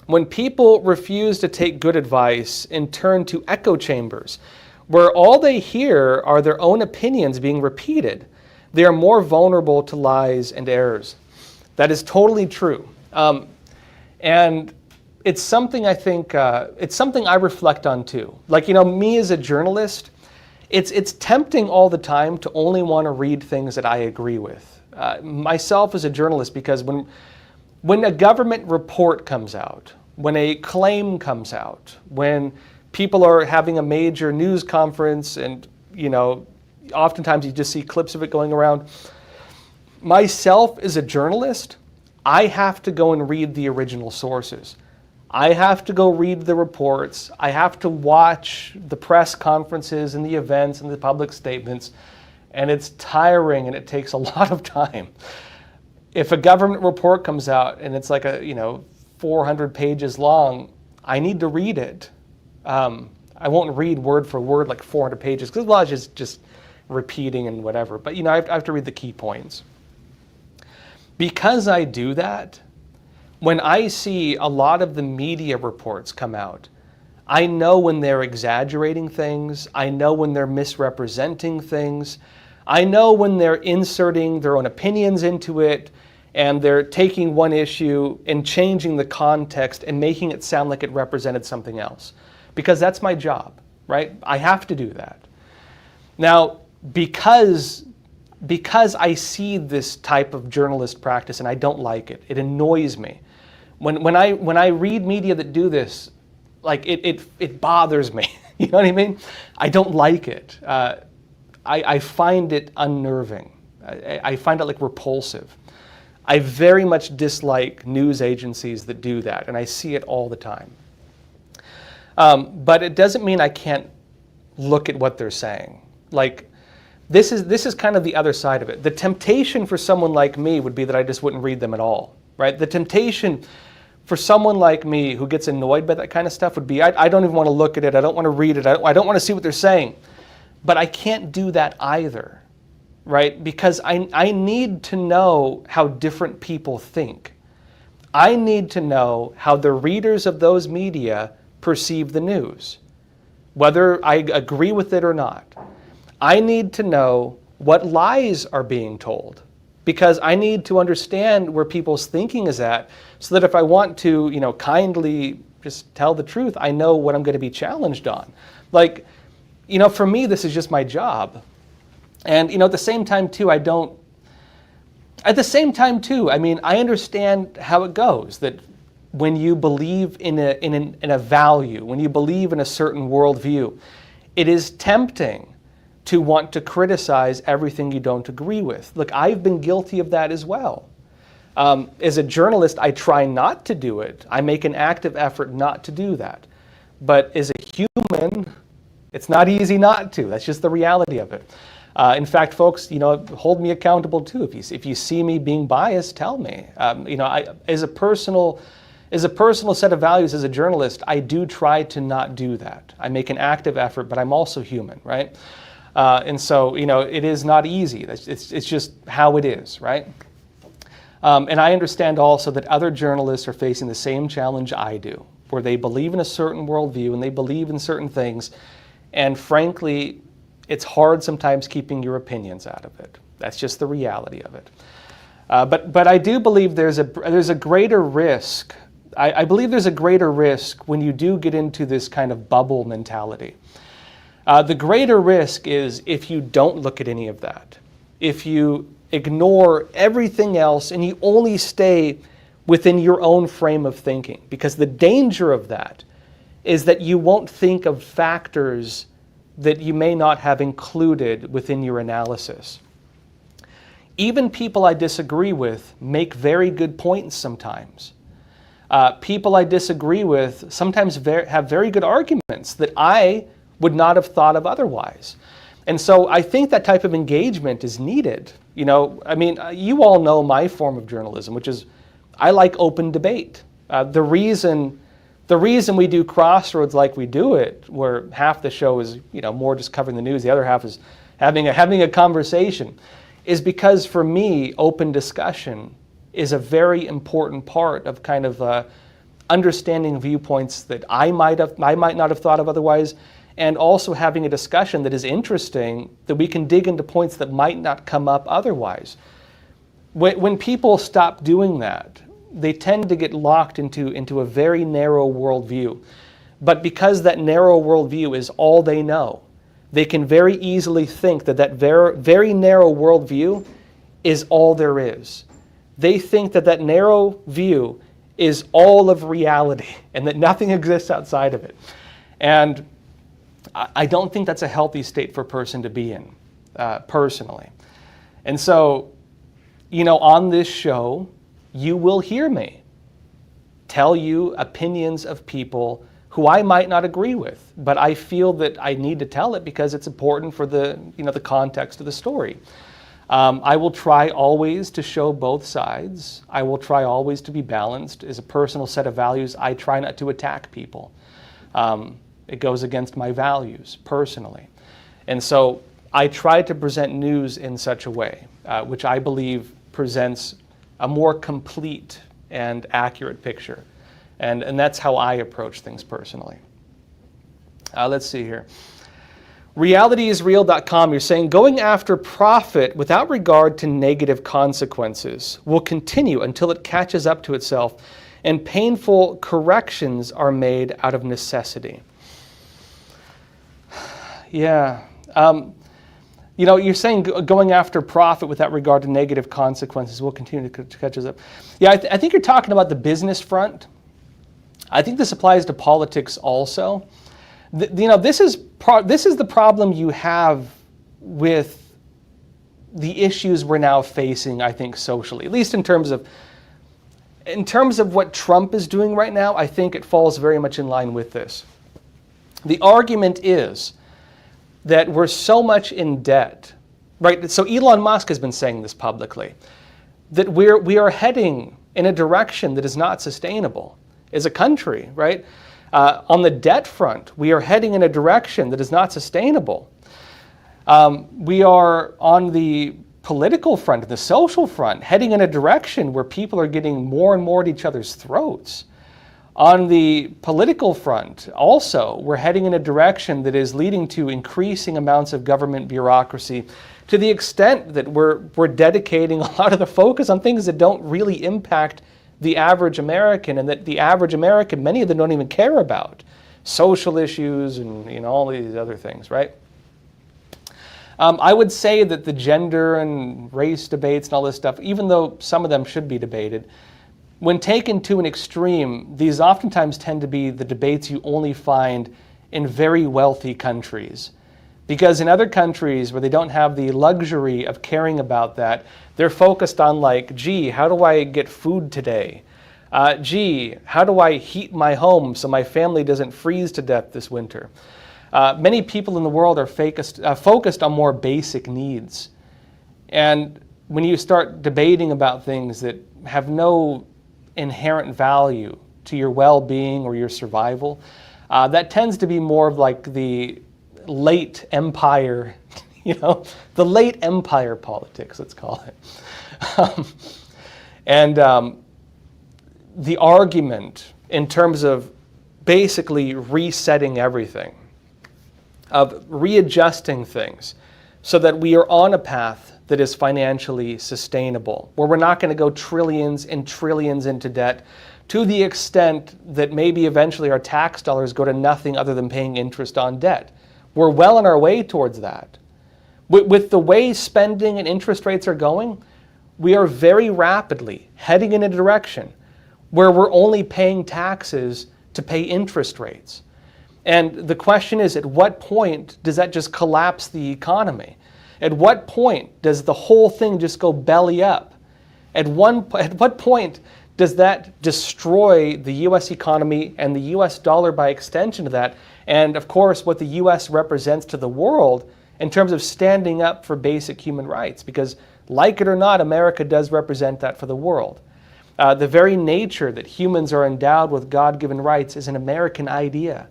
when people refuse to take good advice and turn to echo chambers, where all they hear are their own opinions being repeated, they are more vulnerable to lies and errors. That is totally true. And it's something I think, it's something I reflect on too. Like, me as a journalist, it's tempting all the time to only want to read things that I agree with. Myself as a journalist, because when a government report comes out, when a claim comes out, when people are having a major news conference and, oftentimes you just see clips of it going around, myself as a journalist, I have to go and read the original sources. I have to go read the reports. I have to watch the press conferences and the events and the public statements, and it's tiring and it takes a lot of time. If a government report comes out and it's like 400 pages long, I need to read it. I won't read word for word like 400 pages because a lot is just repeating and whatever. But I have to read the key points. Because I do that, when I see a lot of the media reports come out, I know when they're exaggerating things. I know when they're misrepresenting things. I know when they're inserting their own opinions into it, and they're taking one issue and changing the context and making it sound like it represented something else. Because that's my job, right? I have to do that. Now, because I see this type of journalist practice and I don't like it, it annoys me. When I read media that do this, like it bothers me. You know what I mean? I don't like it. I find it unnerving. I find it like repulsive. I very much dislike news agencies that do that, and I see it all the time. But it doesn't mean I can't look at what they're saying. Like, this is kind of the other side of it. The temptation for someone like me would be that I just wouldn't read them at all, right? The temptation for someone like me who gets annoyed by that kind of stuff would be, I don't even want to look at it, I don't want to read it, I don't want to see what they're saying. But I can't do that either, right? Because I need to know how different people think. I need to know how the readers of those media perceive the news, whether I agree with it or not. I need to know what lies are being told, because I need to understand where people's thinking is at, so that if I want to, kindly just tell the truth, I know what I'm going to be challenged on. Like, for me, this is just my job. And, at the same time, too, I understand how it goes, that when you believe in a value, when you believe in a certain worldview, it is tempting to want to criticize everything you don't agree with. Look, I've been guilty of that as well. As a journalist, I try not to do it. I make an active effort not to do that. But as a human, it's not easy not to. That's just the reality of it. In fact, folks, hold me accountable too. If you see me being biased, tell me. As a personal set of values as a journalist, I do try to not do that. I make an active effort, but I'm also human, right? And so, it is not easy. It's just how it is, right? And I understand also that other journalists are facing the same challenge I do, where they believe in a certain worldview and they believe in certain things. And frankly, it's hard sometimes keeping your opinions out of it. That's just the reality of it. But I do believe there's a greater risk. I believe there's a greater risk when you do get into this kind of bubble mentality. The greater risk is if you don't look at any of that, if you ignore everything else and you only stay within your own frame of thinking. Because the danger of that is that you won't think of factors that you may not have included within your analysis. Even people I disagree with make very good points sometimes. People I disagree with sometimes have very good arguments that I would not have thought of otherwise. And so I think that type of engagement is needed. You all know my form of journalism, which is I like open debate. The reason we do Crossroads like we do it, where half the show is more just covering the news, the other half is having a conversation, is because for me, open discussion is a very important part of kind of understanding viewpoints that I might not have thought of otherwise, and also having a discussion that is interesting, that we can dig into points that might not come up otherwise. When people stop doing that, they tend to get locked into a very narrow worldview. But because that narrow worldview is all they know, they can very easily think that very narrow worldview is all there is. They think that narrow view is all of reality and that nothing exists outside of it. And I don't think that's a healthy state for a person to be in, personally. And so, on this show, you will hear me tell you opinions of people who I might not agree with, but I feel that I need to tell it because it's important for the context of the story. I will try always to show both sides. I will try always to be balanced. As a personal set of values, I try not to attack people. It goes against my values personally. And so I try to present news in such a way, which I believe presents a more complete and accurate picture. And that's how I approach things personally. Let's see here. Realityisreal.com, you're saying going after profit without regard to negative consequences will continue until it catches up to itself and painful corrections are made out of necessity. Yeah. You're saying going after profit without regard to negative consequences will continue to catch us up. Yeah, I think you're talking about the business front. I think this applies to politics also. This is the problem you have with the issues we're now facing, I think, socially, at least in terms of what Trump is doing right now. I think it falls very much in line with this. The argument is that we're so much in debt, right? So Elon Musk has been saying this publicly, that we are heading in a direction that is not sustainable as a country, right? On the debt front, we are heading in a direction that is not sustainable. We are on the political front, the social front, heading in a direction where people are getting more and more at each other's throats. On the political front, also, we're heading in a direction that is leading to increasing amounts of government bureaucracy to the extent that we're dedicating a lot of the focus on things that don't really impact the average American, and that the average American, many of them don't even care about. Social issues and all these other things, right? I would say that the gender and race debates and all this stuff, even though some of them should be debated, when taken to an extreme, these oftentimes tend to be the debates you only find in very wealthy countries. Because in other countries where they don't have the luxury of caring about that, they're focused on like, gee, how do I get food today? Gee, how do I heat my home so my family doesn't freeze to death this winter? Many people in the world are focused on more basic needs. And when you start debating about things that have no inherent value to your well-being or your survival, that tends to be more of like the late empire, the late empire politics, let's call it. The argument in terms of basically resetting everything, of readjusting things so that we are on a path that is financially sustainable, where we're not going to go trillions and trillions into debt to the extent that maybe eventually our tax dollars go to nothing other than paying interest on debt. We're well on our way towards that. With the way spending and interest rates are going, we are very rapidly heading in a direction where we're only paying taxes to pay interest rates. And the question is, at what point does that just collapse the economy? At what point does the whole thing just go belly up? At what point does that destroy the U.S. economy and the U.S. dollar by extension of that? And of course, what the U.S. represents to the world in terms of standing up for basic human rights. Because like it or not, America does represent that for the world. The very nature that humans are endowed with God-given rights is an American idea.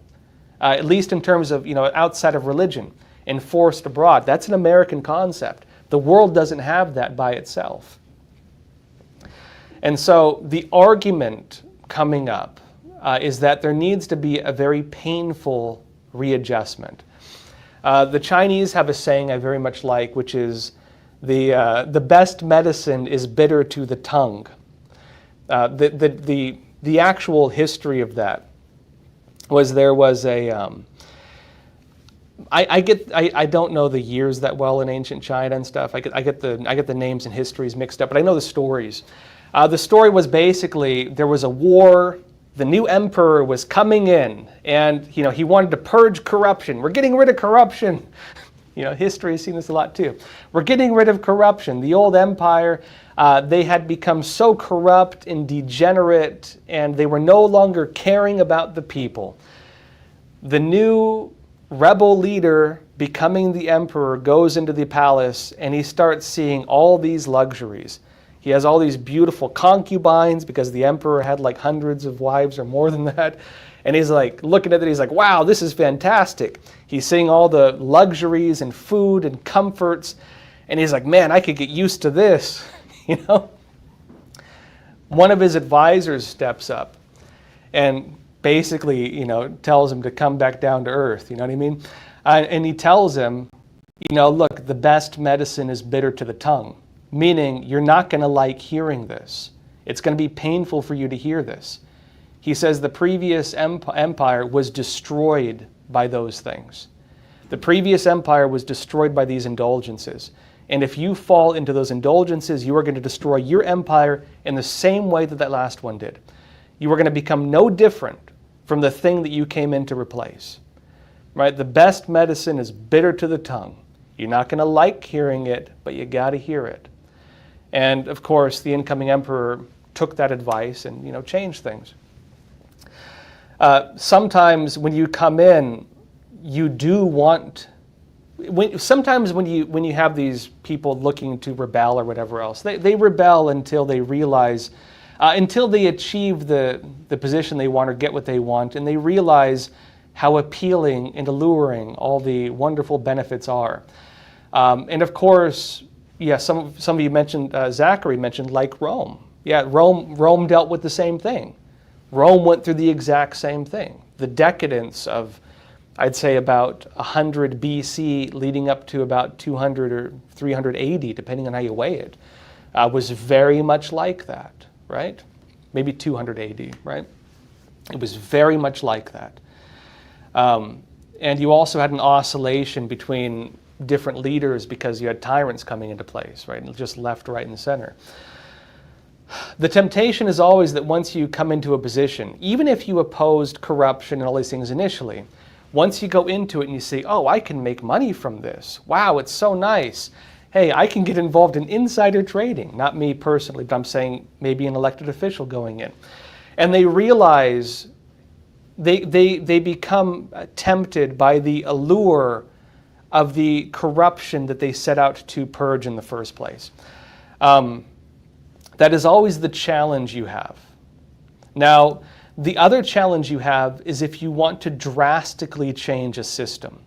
At least in terms of, outside of religion, enforced abroad. That's an American concept. The world doesn't have that by itself. And so the argument coming up is that there needs to be a very painful readjustment. The Chinese have a saying I very much like, which is the best medicine is bitter to the tongue. The actual history of that was there was a I don't know the years that well in ancient China and stuff. I get the names and histories mixed up, but I know the stories. The story was basically there was a war. The new emperor was coming in, and he wanted to purge corruption. We're getting rid of corruption. History has seen this a lot too. We're getting rid of corruption. The old empire, they had become so corrupt and degenerate, and they were no longer caring about the people. The new rebel leader becoming the emperor goes into the palace, and he starts seeing all these luxuries. He has all these beautiful concubines because the emperor had like hundreds of wives or more than that. And he's like looking at it, he's like, wow, this is fantastic. He's seeing all the luxuries and food and comforts. And he's like, man, I could get used to this, One of his advisors steps up and basically, tells him to come back down to earth, you know what I mean? And he tells him, look, the best medicine is bitter to the tongue. Meaning, you're not going to like hearing this. It's going to be painful for you to hear this. He says the previous empire was destroyed by those things. The previous empire was destroyed by these indulgences. And if you fall into those indulgences, you are going to destroy your empire in the same way that that last one did. You are going to become no different from the thing that you came in to replace. Right? The best medicine is bitter to the tongue. You're not going to like hearing it, but you got to hear it. And of course, the incoming emperor took that advice and changed things. Sometimes when you come in, you do want. Sometimes when you have these people looking to rebel or whatever else, they rebel until they realize, until they achieve the position they want or get what they want, and they realize how appealing and alluring all the wonderful benefits are. And of course. Yeah, some of you mentioned, Zachary mentioned, like Rome. Yeah, Rome dealt with the same thing. Rome went through the exact same thing. The decadence of, I'd say, about 100 BC leading up to about 200 or 300 AD, depending on how you weigh it, was very much like that, right? Maybe 200 AD, right? It was very much like that. And you also had an oscillation between different leaders because you had tyrants coming into place, right? Just left, right, and center. The temptation is always that once you come into a position, even if you opposed corruption and all these things initially, once you go into it and you say, oh, I can make money from this. Wow, it's so nice. Hey, I can get involved in insider trading. Not me personally, but I'm saying maybe an elected official going in. And they realize they become tempted by the allure of the corruption that they set out to purge in the first place. That is always the challenge you have. Now, the other challenge you have is if you want to drastically change a system.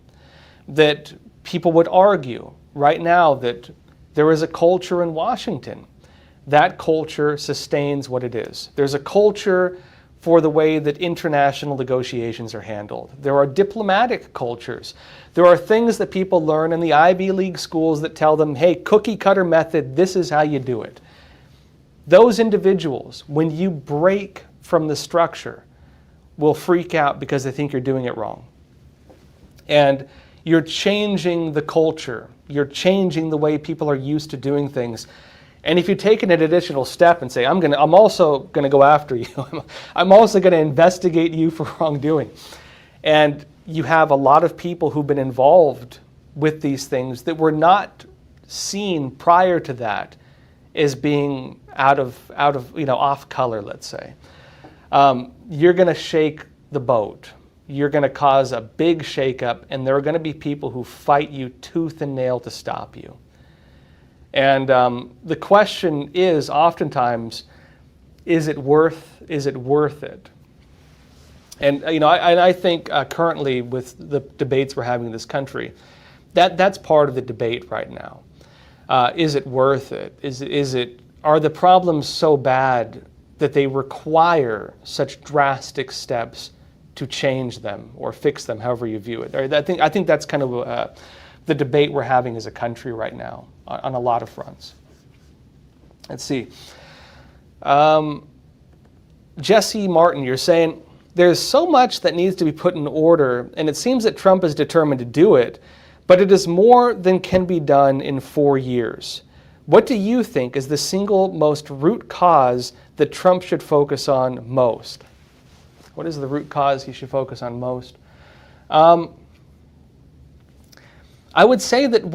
That people would argue right now that there is a culture in Washington. That culture sustains what it is. There's a culture for the way that international negotiations are handled. There are diplomatic cultures. There are things that people learn in the Ivy League schools that tell them, hey, cookie cutter method, this is how you do it. Those individuals, when you break from the structure, will freak out because they think you're doing it wrong. And you're changing the culture. You're changing the way people are used to doing things. And if you take an additional step and say, I'm also going to go after you. I'm also going to investigate you for wrongdoing. And you have a lot of people who've been involved with these things that were not seen prior to that as being out of off color, let's say. You're going to shake the boat. You're going to cause a big shakeup, and there are going to be people who fight you tooth and nail to stop you. And the question is oftentimes, is it worth it? And I think currently with the debates we're having in this country, that's part of the debate right now. Is it worth it? Are the problems so bad that they require such drastic steps to change them or fix them, however you view it? I think that's kind of the debate we're having as a country right now on a lot of fronts. Let's see. Jesse Martin, you're saying, there's so much that needs to be put in order, and it seems that Trump is determined to do it, but it is more than can be done in 4 years. What do you think is the single most root cause that Trump should focus on most? What is the root cause he should focus on most? I would say that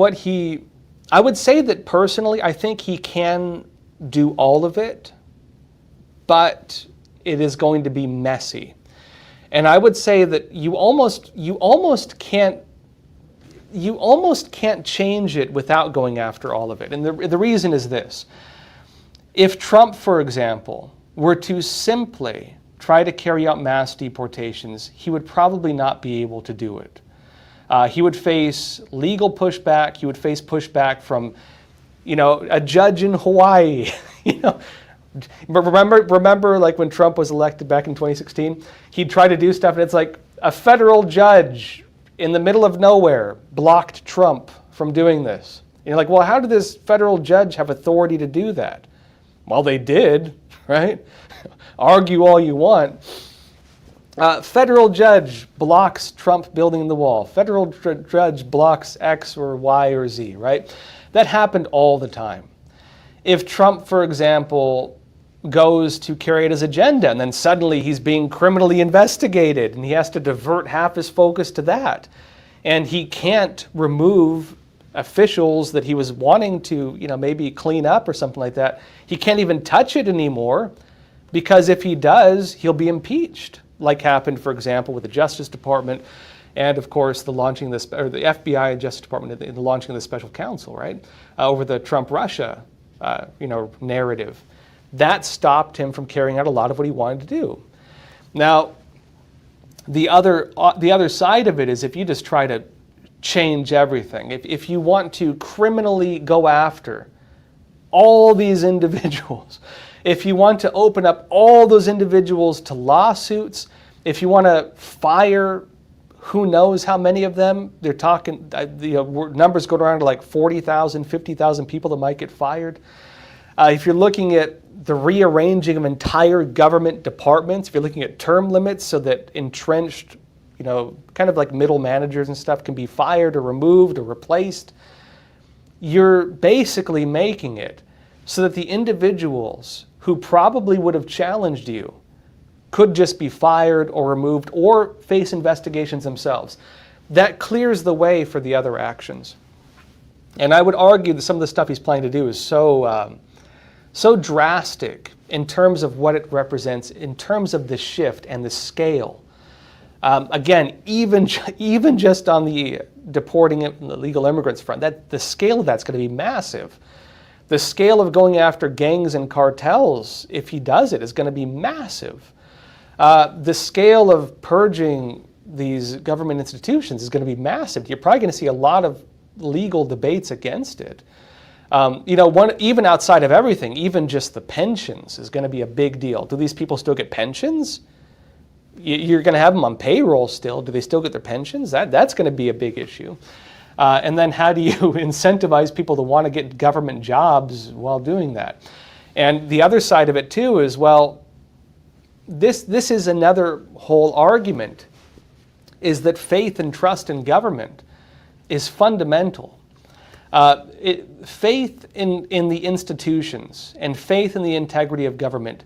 personally, I think he can do all of it, but it is going to be messy. And I would say that you almost can't change it without going after all of it. And the reason is this. If Trump, for example, were to simply try to carry out mass deportations, he would probably not be able to do it. He would face legal pushback. He would face pushback from, a judge in Hawaii. But remember, like when Trump was elected back in 2016, he'd try to do stuff, and it's like a federal judge in the middle of nowhere blocked Trump from doing this. You're like, well, how did this federal judge have authority to do that? Well, they did, right? Argue all you want. Federal judge blocks Trump building the wall. Federal judge blocks X or Y or Z, right? That happened all the time. If Trump, for example, goes to carry out his agenda and then suddenly he's being criminally investigated and he has to divert half his focus to that, and he can't remove officials that he was wanting to, maybe clean up or something like that, he can't even touch it anymore, because if he does, he'll be impeached, like happened, for example, with the Justice Department and, of course, the FBI and Justice Department, the launching of the special counsel, right, over the Trump-Russia, narrative. That stopped him from carrying out a lot of what he wanted to do. Now, the other side of it is if you just try to change everything, if you want to criminally go after all these individuals, if you want to open up all those individuals to lawsuits, if you want to fire who knows how many of them, they're talking, numbers go around to like 40,000, 50,000 people that might get fired. If you're looking at the rearranging of entire government departments, if you're looking at term limits so that entrenched, kind of like middle managers and stuff can be fired or removed or replaced, you're basically making it so that the individuals who probably would have challenged you could just be fired or removed or face investigations themselves. That clears the way for the other actions. And I would argue that some of the stuff he's planning to do is so drastic in terms of what it represents, in terms of the shift and the scale. Again, even just on the deporting illegal immigrants front, the scale of that's going to be massive. The scale of going after gangs and cartels, if he does it, is going to be massive. The scale of purging these government institutions is going to be massive. You're probably going to see a lot of legal debates against it. Even outside of everything, even just the pensions is going to be a big deal. Do these people still get pensions? You're going to have them on payroll still. Do they still get their pensions? That's going to be a big issue. And then how do you incentivize people to want to get government jobs while doing that? And the other side of it too is, well, this is another whole argument, is that faith and trust in government is fundamental. Faith in the institutions and faith in the integrity of government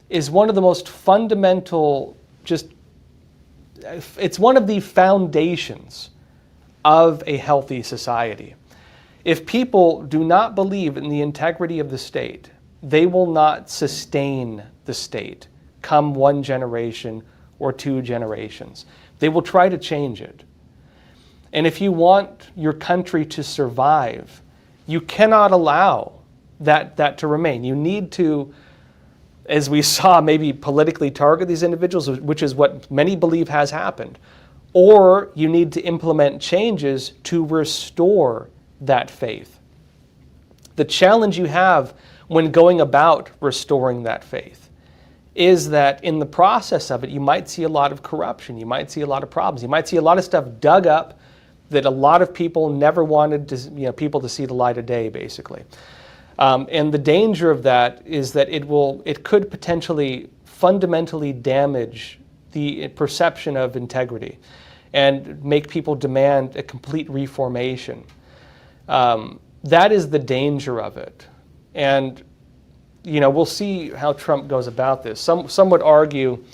is one of the most fundamental, it's one of the foundations of a healthy society. If people do not believe in the integrity of the state, they will not sustain the state come one generation or two generations. They will try to change it. And if you want your country to survive, you cannot allow that to remain. You need to, as we saw, maybe politically target these individuals, which is what many believe has happened. Or you need to implement changes to restore that faith. The challenge you have when going about restoring that faith is that in the process of it, you might see a lot of corruption. You might see a lot of problems. You might see a lot of stuff dug up that a lot of people never wanted people to see the light of day, basically. And the danger of that is that it could potentially fundamentally damage the perception of integrity and make people demand a complete reformation. That is the danger of it. And we'll see how Trump goes about this. Some would argue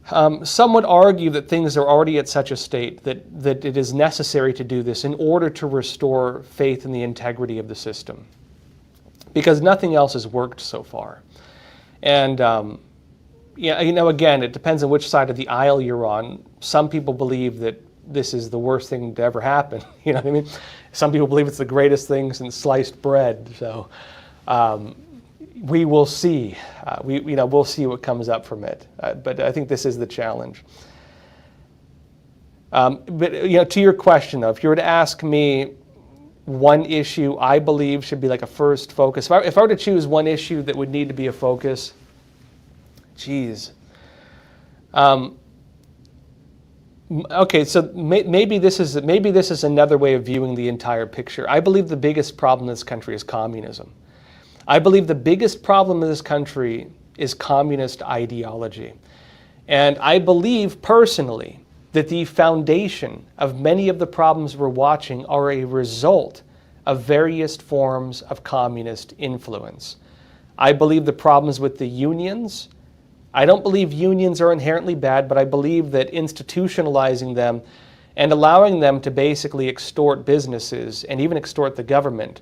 Some would argue that things are already at such a state that it is necessary to do this in order to restore faith in the integrity of the system, because nothing else has worked so far. And again, it depends on which side of the aisle you're on. Some people believe that this is the worst thing to ever happen. You know what I mean? Some people believe it's the greatest thing since sliced bread. So we will see. We'll see what comes up from it. But I think this is the challenge. But to your question, though, if you were to ask me one issue I believe should be like a first focus, if I were to choose one issue that would need to be a focus, geez. Okay, so maybe this is another way of viewing the entire picture. I believe the biggest problem in this country is communism. I believe the biggest problem in this country is communist ideology. And I believe personally that the foundation of many of the problems we're watching are a result of various forms of communist influence. I believe the problems with the unions. I don't believe unions are inherently bad, but I believe that institutionalizing them and allowing them to basically extort businesses and even extort the government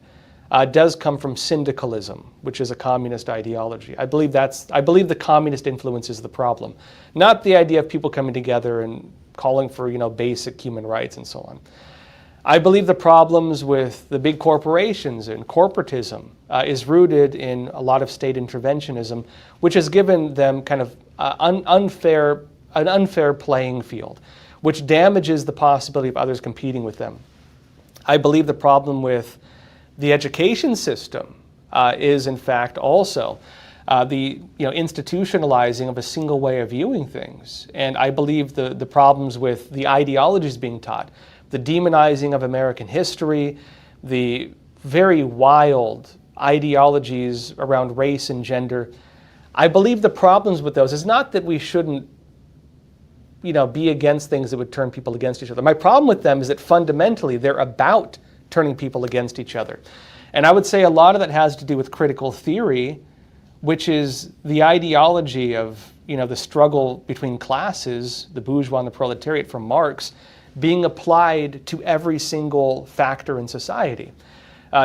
does come from syndicalism, which is a communist ideology. I believe the communist influence is the problem, not the idea of people coming together and calling for basic human rights and so on. I believe the problems with the big corporations and corporatism is rooted in a lot of state interventionism, which has given them kind of an unfair playing field, which damages the possibility of others competing with them. I believe the problem with the education system is, in fact, also the institutionalizing of a single way of viewing things. And I believe the problems with the ideologies being taught, the demonizing of American history, the very wild ideologies around race and gender. I believe the problems with those is not that we shouldn't be against things that would turn people against each other. My problem with them is that fundamentally they're about turning people against each other. And I would say a lot of that has to do with critical theory, which is the ideology of the struggle between classes, the bourgeois and the proletariat from Marx, being applied to every single factor in society.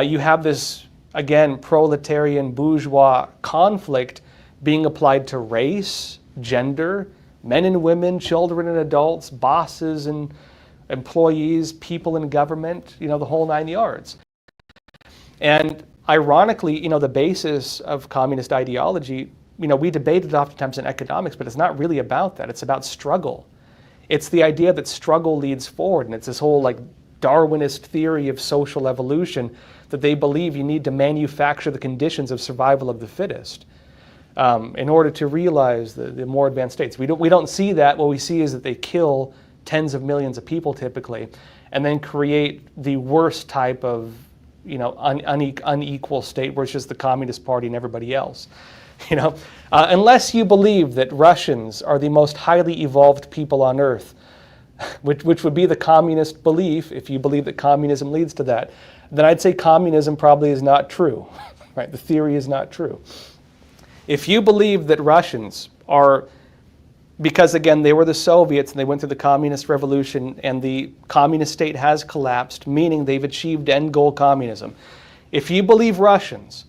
You have this, again, proletarian bourgeois conflict being applied to race, gender, men and women, children and adults, bosses and employees, people in government, the whole 9 yards. And ironically, the basis of communist ideology, we debate it oftentimes in economics, but it's not really about that. It's about struggle. It's the idea that struggle leads forward, and it's this whole Darwinist theory of social evolution that they believe you need to manufacture the conditions of survival of the fittest in order to realize the more advanced states. We don't see that. What we see is that they kill tens of millions of people typically, and then create the worst type of unequal state where it's just the Communist Party and everybody else. Unless you believe that Russians are the most highly evolved people on earth, which would be the communist belief, if you believe that communism leads to that, then I'd say communism probably is not true. Right? The theory is not true. If you believe that Russians are, because again, they were the Soviets and they went through the communist revolution and the communist state has collapsed, meaning they've achieved end goal communism. If you believe Russians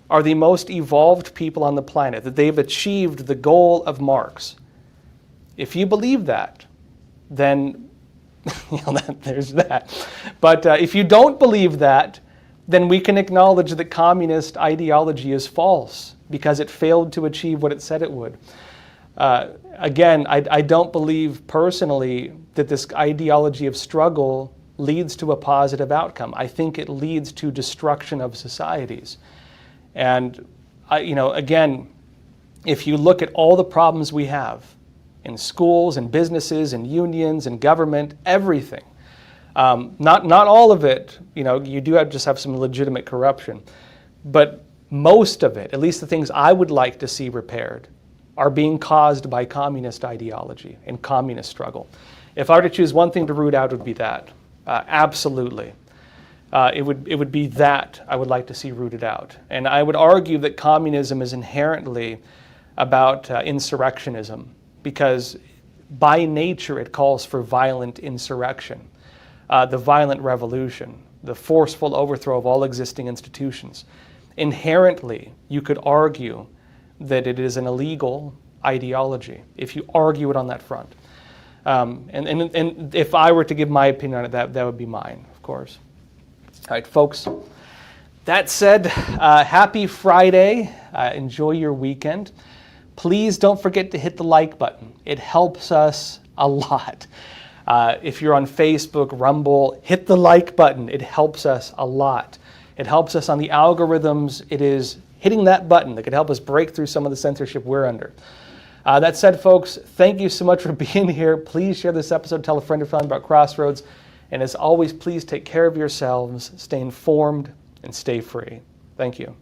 are the most evolved people on the planet, that they've achieved the goal of Marx, if you believe that, then there's that. But if you don't believe that, then we can acknowledge that communist ideology is false because it failed to achieve what it said it would. Again, I don't believe personally that this ideology of struggle leads to a positive outcome. I think it leads to destruction of societies. And again, if you look at all the problems we have in schools and businesses and unions and government, everything, not all of it, you do just have some legitimate corruption, but most of it, at least the things I would like to see repaired, are being caused by communist ideology and communist struggle. If I were to choose one thing to root out, it would be that. Absolutely. It would be that I would like to see rooted out. And I would argue that communism is inherently about insurrectionism, because by nature, it calls for violent insurrection, the violent revolution, the forceful overthrow of all existing institutions. Inherently, you could argue that it is an illegal ideology if you argue it on that front. And if I were to give my opinion on it, that would be mine, of course. All right, folks. That said, happy Friday. Enjoy your weekend. Please don't forget to hit the like button. It helps us a lot. If you're on Facebook, Rumble, hit the like button. It helps us a lot. It helps us on the algorithms. It is hitting that button that could help us break through some of the censorship we're under. That said, folks, thank you so much for being here. Please share this episode. Tell a friend or family about Crossroads. And as always, please take care of yourselves, stay informed, and stay free. Thank you.